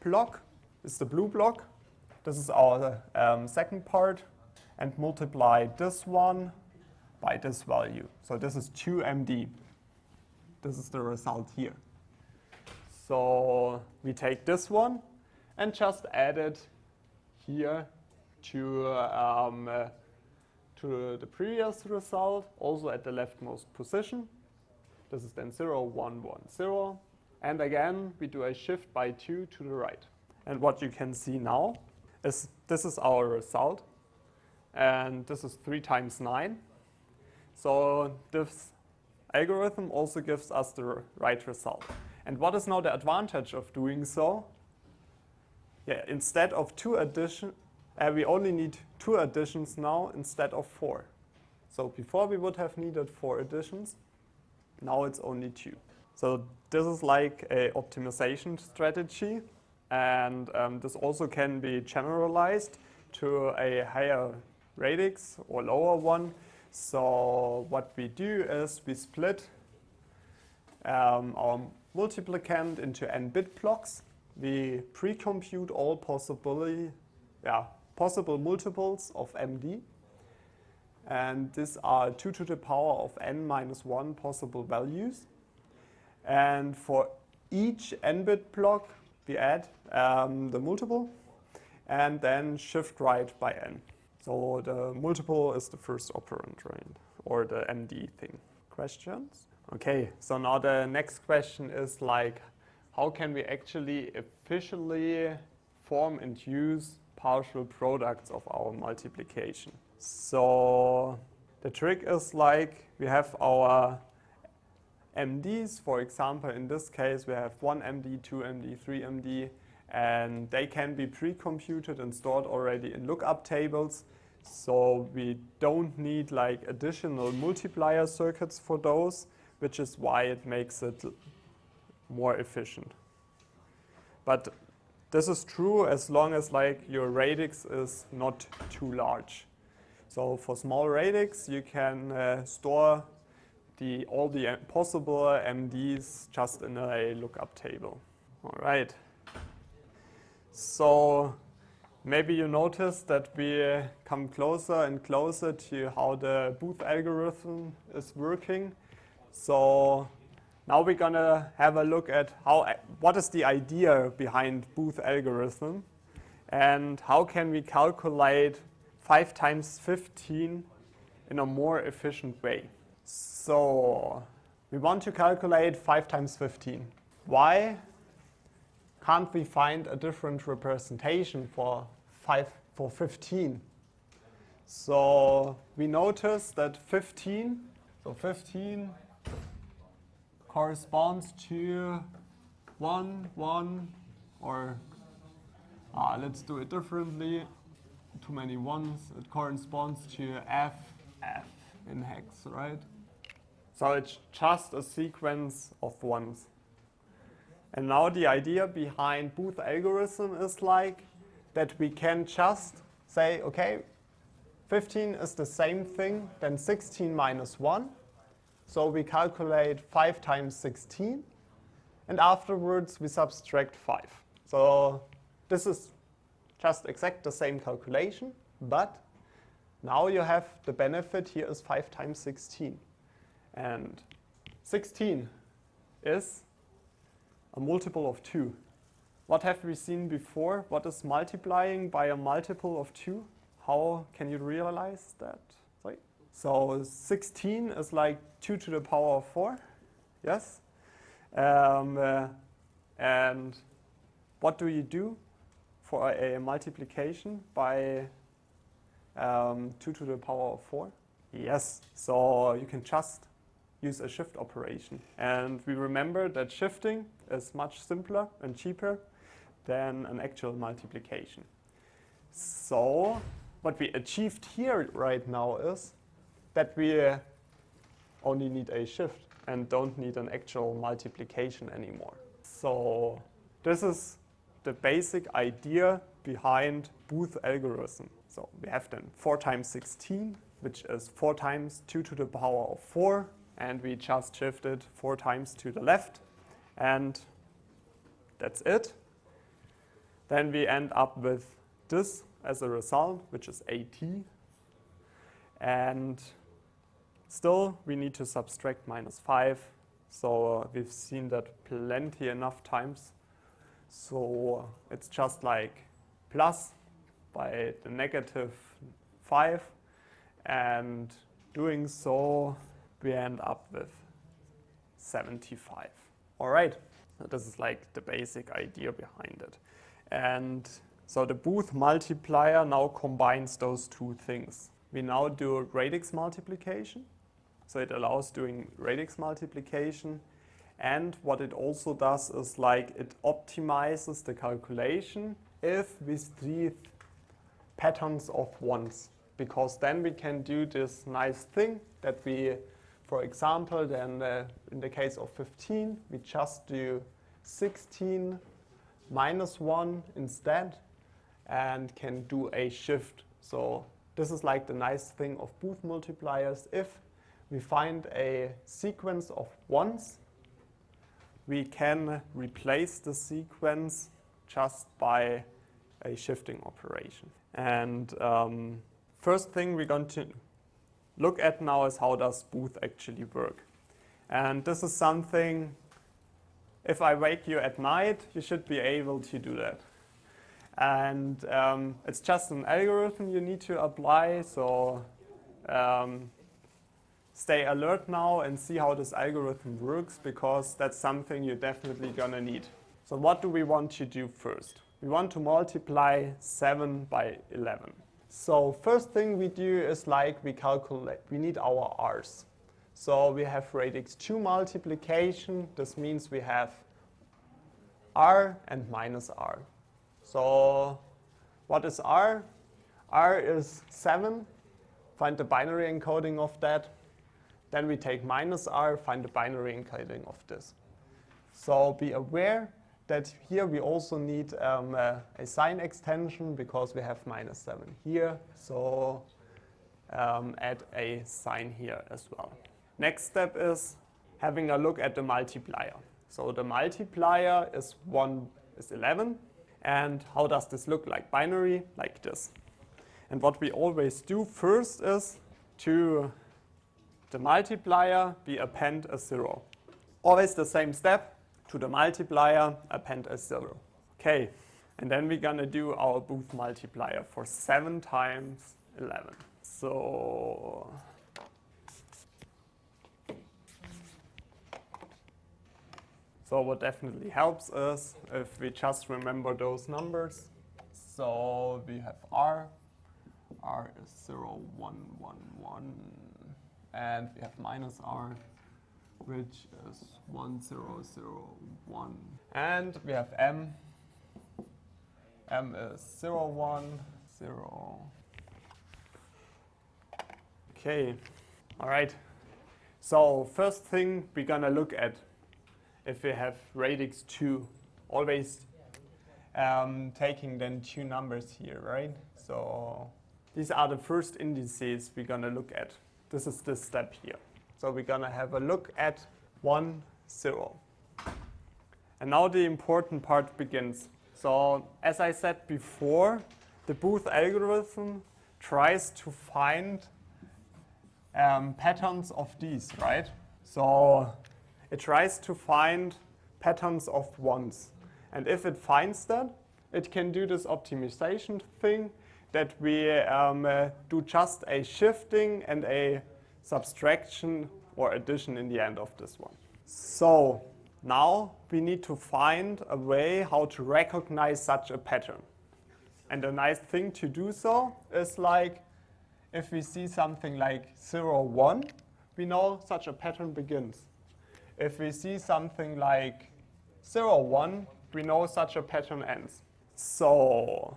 block. It's the blue block. This is our second part, and multiply this one by this value. So this is 2 MD. This is the result here. So we take this one and just add it here to the previous result, also at the leftmost position. This is then 0, 1, 1, 0. And again, we do a shift by 2 to the right. And what you can see now is this is our result. And this is 3 times 9. So this algorithm also gives us the right result. And what is now the advantage of doing so? Yeah, instead of 2 additions, we only need 2 additions now instead of 4. So before we would have needed 4 additions, now it's only 2. So this is like a optimization strategy, and this also can be generalized to a higher radix or lower one. So what we do is we split our multiplicand into n-bit blocks. We pre-compute all possible multiples of MD. And these are 2 to the power of n minus 1 possible values. And for each n-bit block, we add the multiple and then shift right by n. So the multiple is the first operand, right? Or the MD thing. Questions? Okay, so now the next question is like, how can we actually efficiently form and use partial products of our multiplication? So the trick is like, we have our MDs, for example, in this case we have 1 MD, 2 MD, 3 MD, and they can be pre-computed and stored already in lookup tables. So we don't need like additional multiplier circuits for those, which is why it makes it more efficient. But this is true as long as like your radix is not too large. So for small radix, you can store all the possible MDs just in a lookup table. All right. So maybe you noticed that we come closer and closer to how the Booth algorithm is working. So now we're gonna have a look at what is the idea behind Booth algorithm and how can we calculate 5 times 15 in a more efficient way. So we want to calculate 5 times 15. Why can't we find a different representation for 15? So we notice that 15 corresponds to 1, 1, or let's do it differently. Too many ones. It corresponds to F in hex, right? So it's just a sequence of ones. And now the idea behind Booth algorithm is like that we can just say, okay, 15 is the same thing than 16 minus 1. So we calculate 5 times 16, and afterwards we subtract 5. So this is just exact the same calculation, but now you have the benefit here is 5 times 16. And 16 is a multiple of 2. What have we seen before? What is multiplying by a multiple of 2? How can you realize that? Sorry. So 16 is like 2 to the power of 4. Yes? And what do you do for a multiplication by 2 to the power of 4? Yes, so you can just use a shift operation. And we remember that shifting is much simpler and cheaper than an actual multiplication. So what we achieved here right now is that we only need a shift and don't need an actual multiplication anymore. So this is the basic idea behind Booth algorithm. So we have then 4 times 16, which is 4 times 2 to the power of 4, and we just shifted 4 times to the left, and that's it. Then we end up with this as a result, which is AT, and still we need to subtract minus 5, so we've seen that plenty enough times. So it's just like plus by the negative 5, and doing so we end up with 75. All right, so this is like the basic idea behind it. And so the Booth multiplier now combines those two things. We now do radix multiplication, so it allows doing radix multiplication. And what it also does is like it optimizes the calculation if we see patterns of ones, because then we can do this nice thing that we, for example, then in the case of 15, we just do 16 minus 1 instead and can do a shift. So this is like the nice thing of Booth multipliers. If we find a sequence of ones, we can replace the sequence just by a shifting operation. And first thing we're going to look at now is how does Booth actually work. And this is something, if I wake you at night, you should be able to do that. And it's just an algorithm you need to apply, so stay alert now and see how this algorithm works, because that's something you're definitely gonna need. So what do we want to do first? We want to multiply 7 by 11. So first thing we do is like we calculate, we need our r's. So we have radix 2 multiplication. This means we have r and minus r. So what is r? R is 7. Find the binary encoding of that. Then we take minus r, find the binary encoding of this. So be aware that here we also need a sign extension because we have minus 7 here. So add a sign here as well. Next step is having a look at the multiplier. So the multiplier is 11. And how does this look like? Binary, like this. And what we always do first is to the multiplier, we append a 0. Always the same step. To the multiplier, append a 0. Okay, and then we're gonna do our Booth multiplier for 7 times 11. So what definitely helps is if we just remember those numbers. So we have R is 0, 1, 1, 1, and we have minus R, which is 1, 0, 0, 1. And we have M is 0, 1, 0. Okay, all right. So first thing we're gonna look at, if we have radix 2, always taking then 2 numbers here, right? So these are the first indices we're gonna look at. This is this step here. So we're gonna have a look at 1, 0. And now the important part begins. So as I said before, the Booth algorithm tries to find patterns of these, right? So it tries to find patterns of ones. And if it finds that, it can do this optimization thing that we do just a shifting and a subtraction or addition in the end of this one. So now we need to find a way how to recognize such a pattern. And a nice thing to do so is like if we see something like 0, 1, we know such a pattern begins. If we see something like 0, 1, we know such a pattern ends. So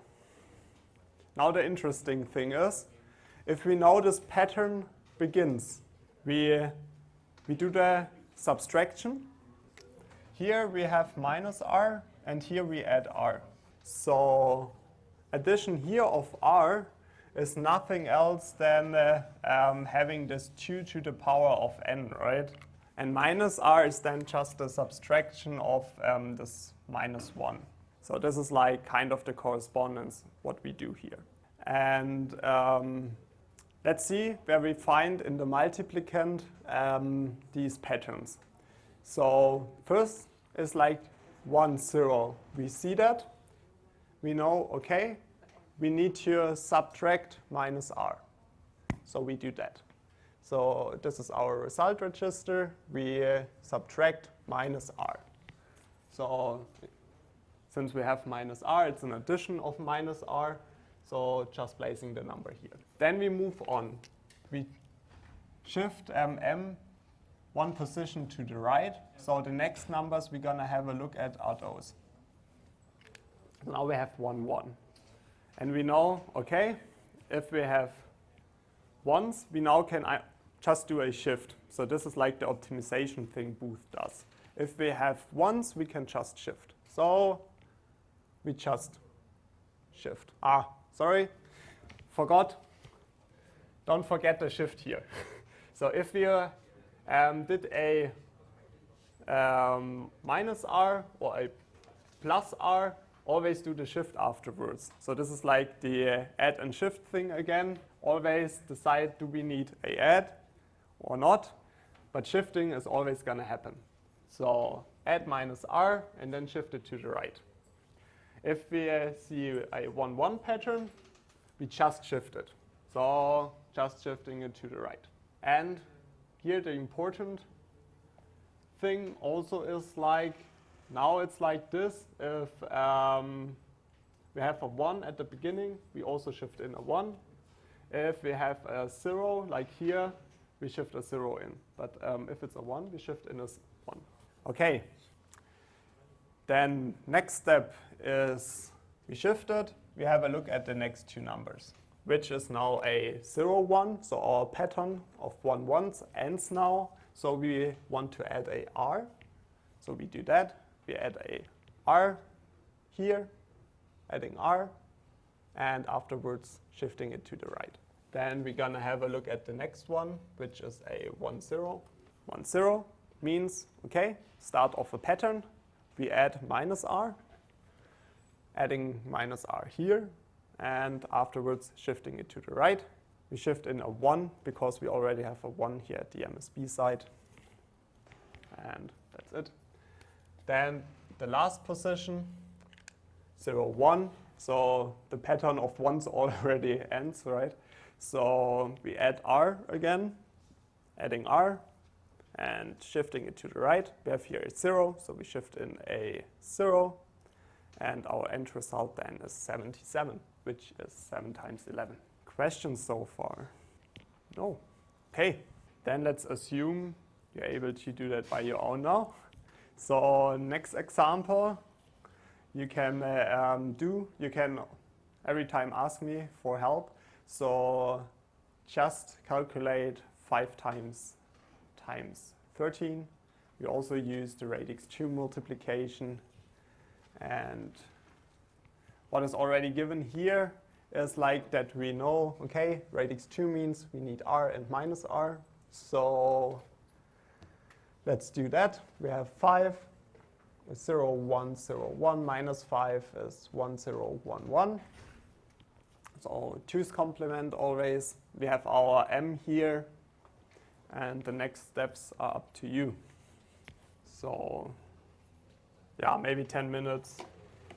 now the interesting thing is, if we know this pattern begins, we do the subtraction. Here we have minus R, and here we add R. So addition here of R is nothing else than having this 2 to the power of n, right? And minus R is then just the subtraction of this minus 1. So this is like kind of the correspondence, what we do here. And let's see where we find in the multiplicand these patterns. So first is like 1, 0. We see that. We know, okay, we need to subtract minus R. So we do that. So this is our result register. We subtract minus R. So since we have minus R, it's an addition of minus R. So just placing the number here. Then we move on. We shift M one position to the right. So the next numbers we're going to have a look at are those. Now we have 1, 1. And we know, okay, if we have ones, we now can just do a shift. So this is like the optimization thing Booth does. If we have ones, we can just shift. So we just shift. Sorry, forgot. Don't forget the shift here. So if we did a minus R or a plus R, always do the shift afterwards. So this is like the add and shift thing again. Always decide, do we need a add or not? But shifting is always going to happen. So add minus R and then shift it to the right. If we see a 1, 1 pattern, we just shift it. So just shifting it to the right. And here the important thing also is like, now it's like this. If we have a 1 at the beginning, we also shift in a 1. If we have a 0, like here, we shift a 0 in. But if it's a 1, we shift in a 1. Okay. Then next step is we shifted. We have a look at the next 2 numbers, which is now a 0, 1. So our pattern of 1, 1s ends now. So we want to add a R. So we do that. We add a R here, adding R, and afterwards shifting it to the right. Then we're going to have a look at the next one, which is a 1, 0. 1, 0 means, okay, start of a pattern. We add minus r, adding minus r here, and afterwards shifting it to the right. We shift in a 1 because we already have a 1 here at the MSB side. And that's it. Then the last position, 0, 1. So the pattern of 1s already ends, right? So we add r again, adding r, and shifting it to the right. We have here a 0, so we shift in a 0. And our end result then is 77, which is 7 times 11. Questions so far? No. Okay, then let's assume you're able to do that by your own now. So next example, you can every time ask me for help. So just calculate 5 times 13. We also use the radix 2 multiplication. And what is already given here is like that we know, okay, radix 2 means we need r and minus r. So let's do that. We have 5, 0, 1, 0, 1, minus 5 is 1, 0, 1, 1. So 2's complement always. We have our m here, and the next steps are up to you. So yeah, maybe 10 minutes,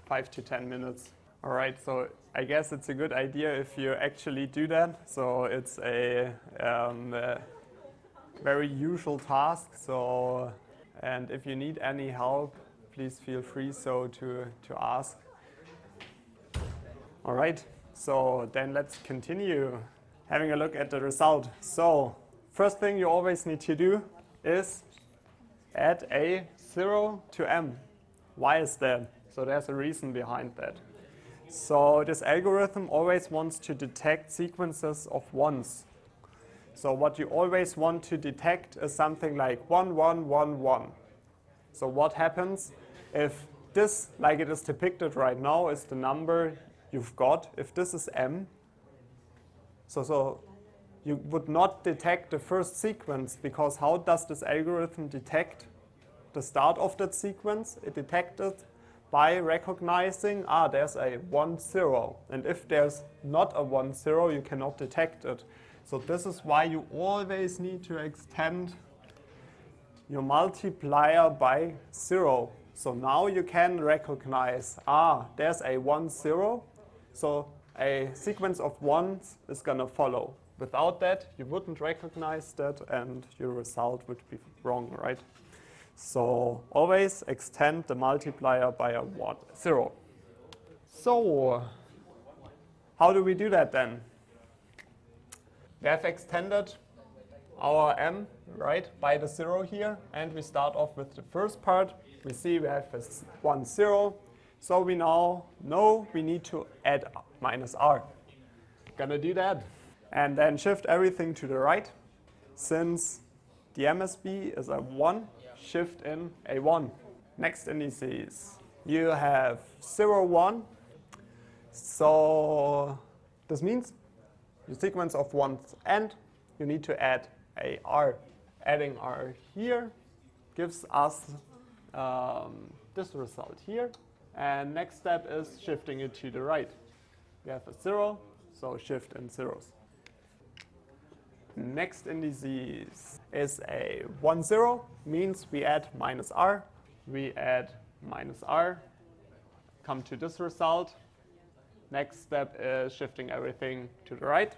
5 to 10 minutes. All right, so I guess it's a good idea if you actually do that. So it's a very usual task. So, and if you need any help, please feel free to ask. All right, so then let's continue having a look at the result. So first thing you always need to do is add a 0 to m. Why is that? So there's a reason behind that. So this algorithm always wants to detect sequences of 1s. So what you always want to detect is something like 1, 1, 1, 1. So what happens if this, like it is depicted right now, is the number you've got? If this is m, so you would not detect the first sequence, because how does this algorithm detect the start of that sequence? It detects it by recognizing, there's a 1, 0. And if there's not a 1, 0, you cannot detect it. So this is why you always need to extend your multiplier by 0. So now you can recognize, there's a 1, 0. So a sequence of 1s is going to follow. Without that, you wouldn't recognize that, and your result would be wrong, right? So always extend the multiplier by a 0. So how do we do that then? We have extended our m, right, by the 0 here, and we start off with the first part. We see we have a 1, 0. So we now know we need to add minus r. Gonna do that. And then shift everything to the right. Since the MSB is a 1, shift in a 1. Next indices, you have 0, 1. So this means your sequence of 1s end, you need to add a r. Adding r here gives us this result here. And next step is shifting it to the right. We have a 0, so shift in zeros. Next indices is a 1, 0, means we add minus r. We add minus r, come to this result. Next step is shifting everything to the right.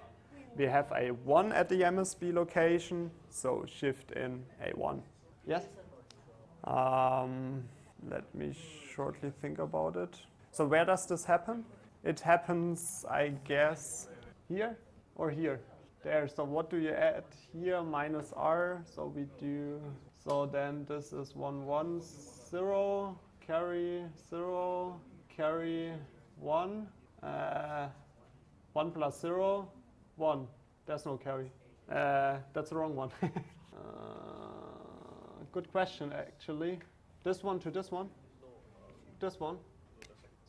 We have a 1 at the MSB location, so shift in a 1. Yes? Let me shortly think about it. So where does this happen? It happens, I guess, here or here? There. So what do you add here? Minus r. So we do. So then this is 1, 1, 0, carry 0, carry 1. 1 plus 0, 1. There's no carry. That's the wrong one. Good question, actually. This one to this one? This one.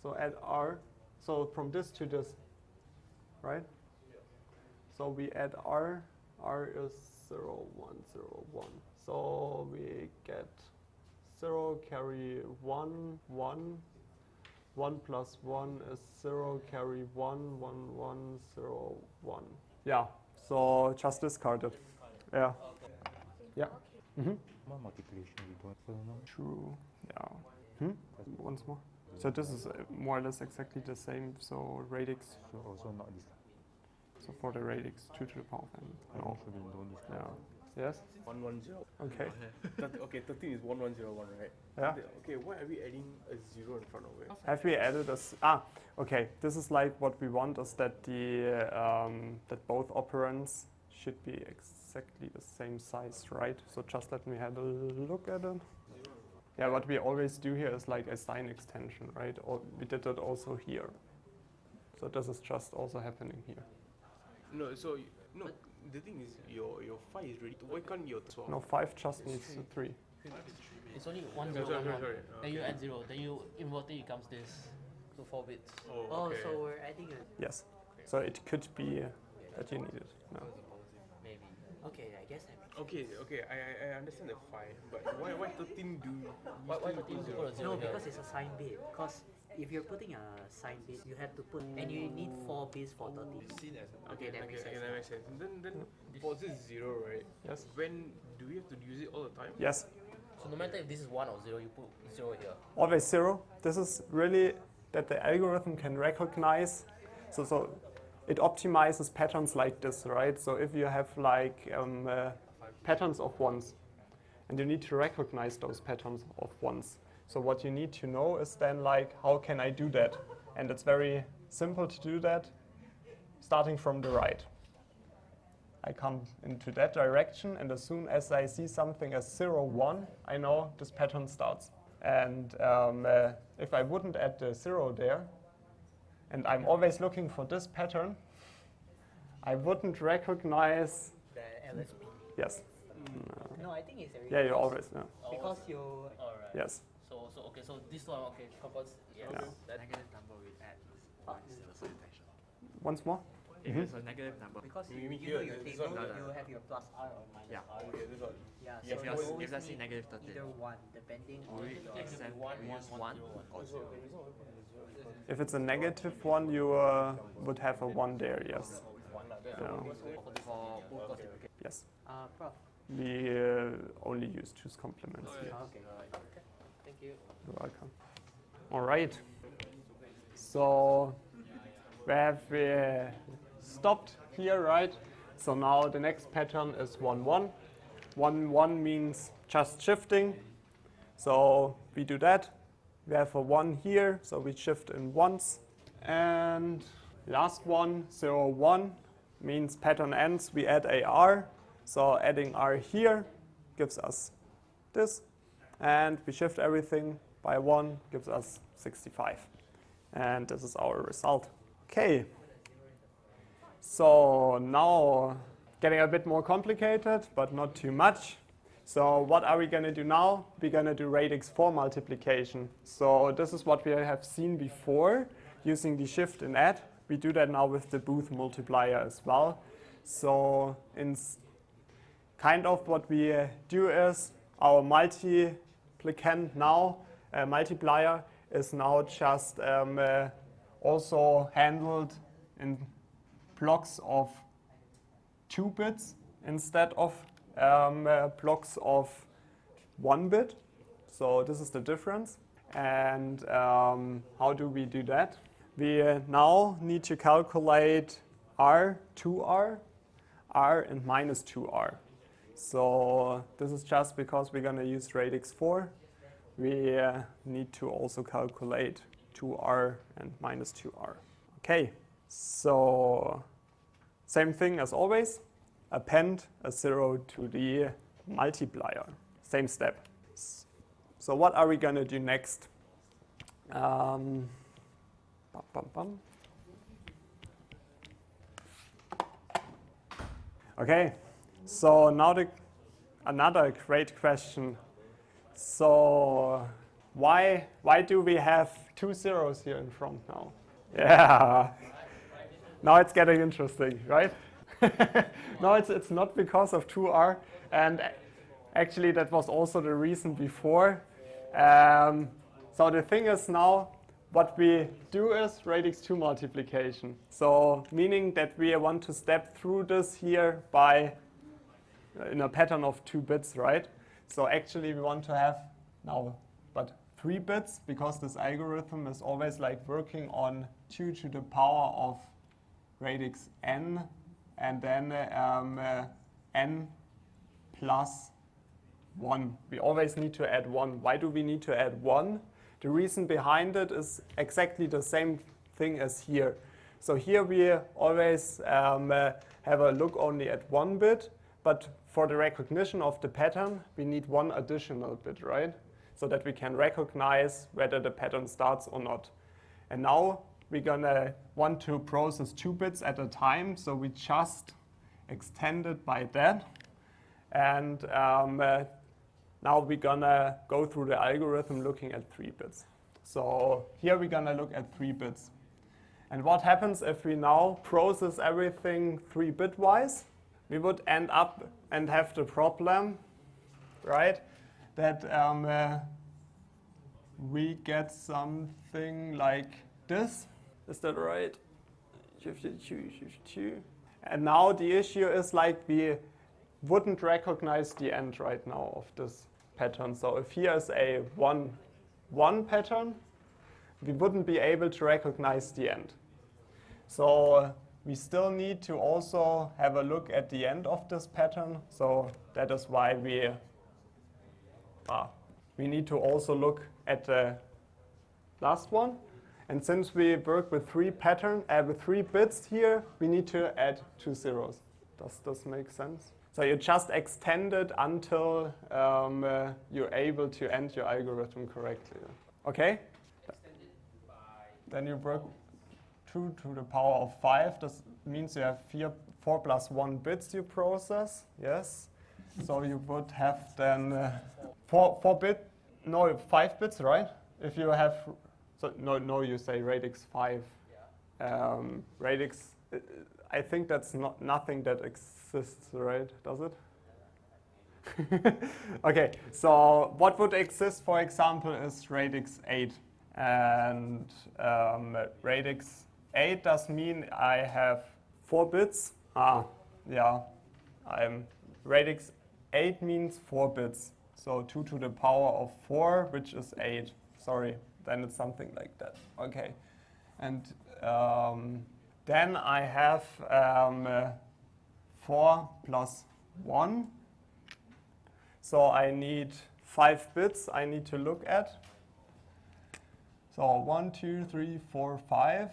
So add r. So from this to this, right? So we add r R is 0, 1, 0, 1. So we get 0, carry 1, 1. 1 plus 1 is 0, carry 1, 1, 1, 0, 1. Yeah, so just discard it. Yeah. Yeah. Multiplication we don't follow now. True. Yeah. Once more. So this is more or less exactly the same. So radix. So also not this. So for the radix, 2 to the power of n. No. So we don't discard. Yeah. Yes. 110. Okay. Okay, 13 is 1101, right? Yeah. Okay, why are we adding a 0 in front of it? Have we added okay. This is like what we want is that the that both operands should be exactly the same size, right? So just let me have a look at it. Yeah, what we always do here is like a sign extension, right? Or we did that also here. So this is just also happening here. No, so no. The thing is, your 5 is ready. Why can't your swap? No, 5 just needs a 3. It's only 1, 0, 1, 1. Then you add 0. Then you invert it, it comes this. So 4 bits. Oh, okay. so we're adding a... Yes. So it could be that you need it. No. Maybe. Okay, I guess I... Okay, I understand the 5, but why 13 do you Why still 13 put to 0? put a 0 No, here? because it's a sign bit. Because if you're putting a sign bit, you have to put, and you need 4 bits for 13. Okay, that makes sense. That makes sense. Then for this 0, right? Yes. When do we have to use it all the time? Yes. So no matter if this is 1 or 0, you put 0 here. Always 0. This is really that the algorithm can recognize. So it optimizes patterns like this, right? So if you have like patterns of ones, and you need to recognize those patterns of ones. So what you need to know is then like, how can I do that? And it's very simple to do that, starting from the right. I come into that direction, and as soon as I see something as 0, 1, I know this pattern starts. And if I wouldn't add the 0 there, and I'm always looking for this pattern, I wouldn't recognize, The LSP. yes. No, I think it's a Yeah, you always know. because you Alright. Yes. So okay, so this one, okay, converts, yes. Yeah. That Negative number we add is the salutation. Once more? If it's a negative number, because You you, mean you here, know your this table, one? you have your plus R or minus Yeah. R. Okay, this one. Yeah, If so if, you yours, always if let's say need negative 13, either 1 depending on we your accept one, we use 1 or 0. If it's a negative one, you would have a 1 there, yes. Yeah. for both. Yes. Prof. We only use choose complements here. Okay. Thank you. You're welcome. All right. So we have stopped here, right? So now the next pattern is 1, 1. 1, 1 means just shifting. So we do that. We have a 1 here, so we shift in once. And last one, 0, 1, means pattern ends. We add a R. So adding R here gives us this. And we shift everything by 1, gives us 65. And this is our result. Okay. So now getting a bit more complicated, but not too much. So what are we going to do now? We're going to do radix 4 multiplication. So this is what we have seen before using the shift and add. We do that now with the Booth multiplier as well. So in kind of what we do is our multiplicand now, multiplier, is now just also handled in blocks of 2 bits instead of blocks of 1 bit. So this is the difference. And how do we do that? We now need to calculate R, 2R, R and minus 2R. So this is just because we're going to use radix 4. We need to also calculate 2R and minus 2R. Okay, so same thing as always. Append a 0 to the multiplier. Same step. So what are we going to do next? Okay, so now another great question. So why do we have 2 zeros here in front now? Yeah, now it's getting interesting, right? No, it's not because of 2r, and actually that was also the reason before. So the thing is now, what we do is radix 2 multiplication. So meaning that we want to step through this here by in a pattern of 2 bits, right? So actually we want to have now but 3 bits, because this algorithm is always like working on 2 to the power of radix n, and then n plus 1. We always need to add 1. Why do we need to add 1? The reason behind it is exactly the same thing as here. So here we always have a look only at 1 bit, but for the recognition of the pattern, we need 1 additional bit, right? So that we can recognize whether the pattern starts or not. And now we're gonna want to process 2 bits at a time, so we just extend it by that. And now we're gonna go through the algorithm looking at 3 bits. So here we're gonna look at 3 bits. And what happens if we now process everything 3-bit wise? We would end up and have the problem, right, that we get something like this. Is that right? 52, 52. And now the issue is like we wouldn't recognize the end right now of this pattern. So if here is a 1-1 pattern, we wouldn't be able to recognize the end. So we still need to also have a look at the end of this pattern. So that is why we need to also look at the last one. And since we work with 3 bits here, we need to add 2 zeros. Does this make sense? So you just extend it until you're able to end your algorithm correctly. Okay? Then you work 2 to the power of 5. This means you have 4 plus 1 bits you process. Yes. So you would have then 5 bits, right? If you have, so no, you say radix 5. Radix, I think that's nothing that exists, right? Does it? Okay, so what would exist, for example, is radix 8. And radix 8 does mean I have 4 bits. Radix 8 means 4 bits. So 2 to the power of 4, which is 8. Sorry, then it's something like that. Okay. And then I have 4 plus 1. So I need 5 bits I need to look at. So 1, 2, 3, 4, 5.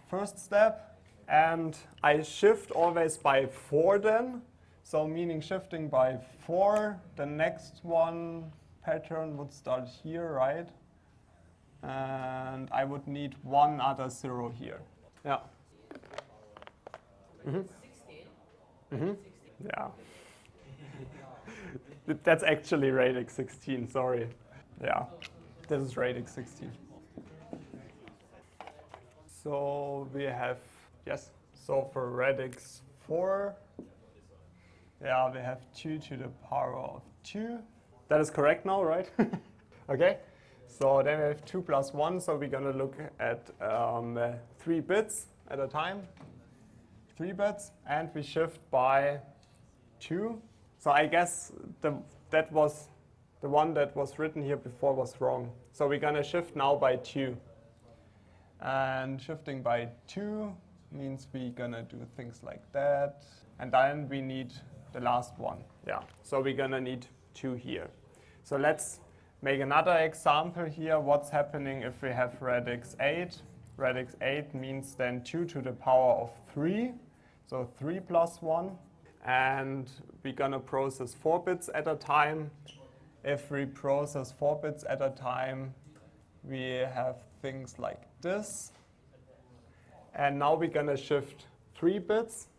First step. And I shift always by 4 then. So meaning shifting by 4. The next one pattern would start here, right? And I would need 1 other 0 here. Yeah. Yeah. That's actually radix 16, sorry. Yeah, this is radix 16. So we have, yes, so for radix 4, yeah, we have 2 to the power of 2. That is correct now, right? Okay, so then we have 2 plus 1, so we're going to look at 3 bits at a time. 3 bits, and we shift by 2. So I guess that was the one that was written here before was wrong. So we're going to shift now by 2. And shifting by 2 means we're going to do things like that. And then we need the last one. Yeah, so we're going to need 2 here. So let's make another example here. What's happening if we have radix 8? Radix 8 means then 2 to the power of 3. So 3 plus 1. And we're going to process 4 bits at a time. If we process 4 bits at a time, we have things like this. And now we're going to shift 3 bits.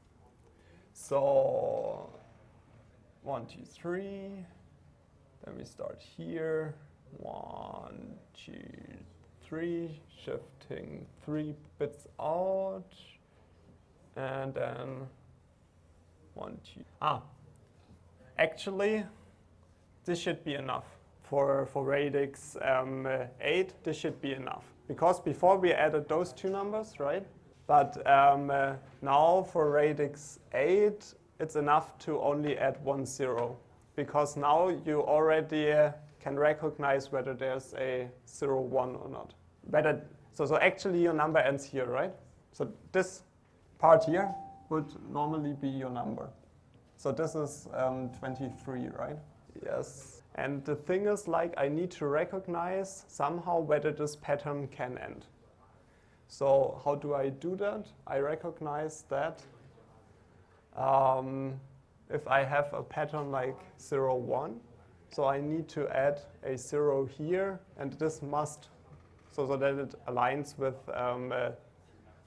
So 1, 2, 3. Then we start here. 1, 2, 3. Shifting 3 bits out. And then 1, 2. Actually, this should be enough. For radix 8, this should be enough. Because before we added those two numbers, right? But now for radix 8, it's enough to only add 1 0. Because now you already can recognize whether there's a 0, 1 or not. So actually your number ends here, right? So this part here would normally be your number. So this is 23, right? Yes. And the thing is, like, I need to recognize somehow whether this pattern can end. So how do I do that? I recognize that if I have a pattern like 0, 1, so I need to add a 0 here, and this must, so that it aligns with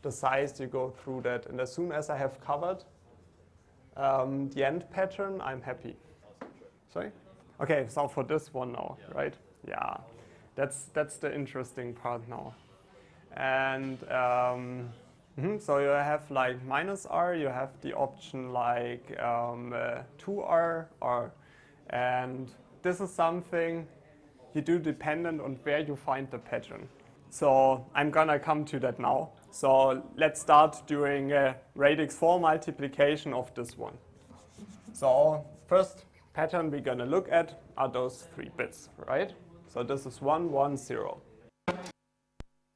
the size you go through that. And as soon as I have covered the end pattern, I'm happy. Sorry? Okay, so for this one now, right? Yeah, that's the interesting part now. And so you have like -r, you have the option like 2r, and this is something you do dependent on where you find the pattern. So I'm gonna come to that now. So let's start doing a radix 4 multiplication of this one. So first pattern we're gonna look at are those 3 bits, right? So this is 1, 1, 0.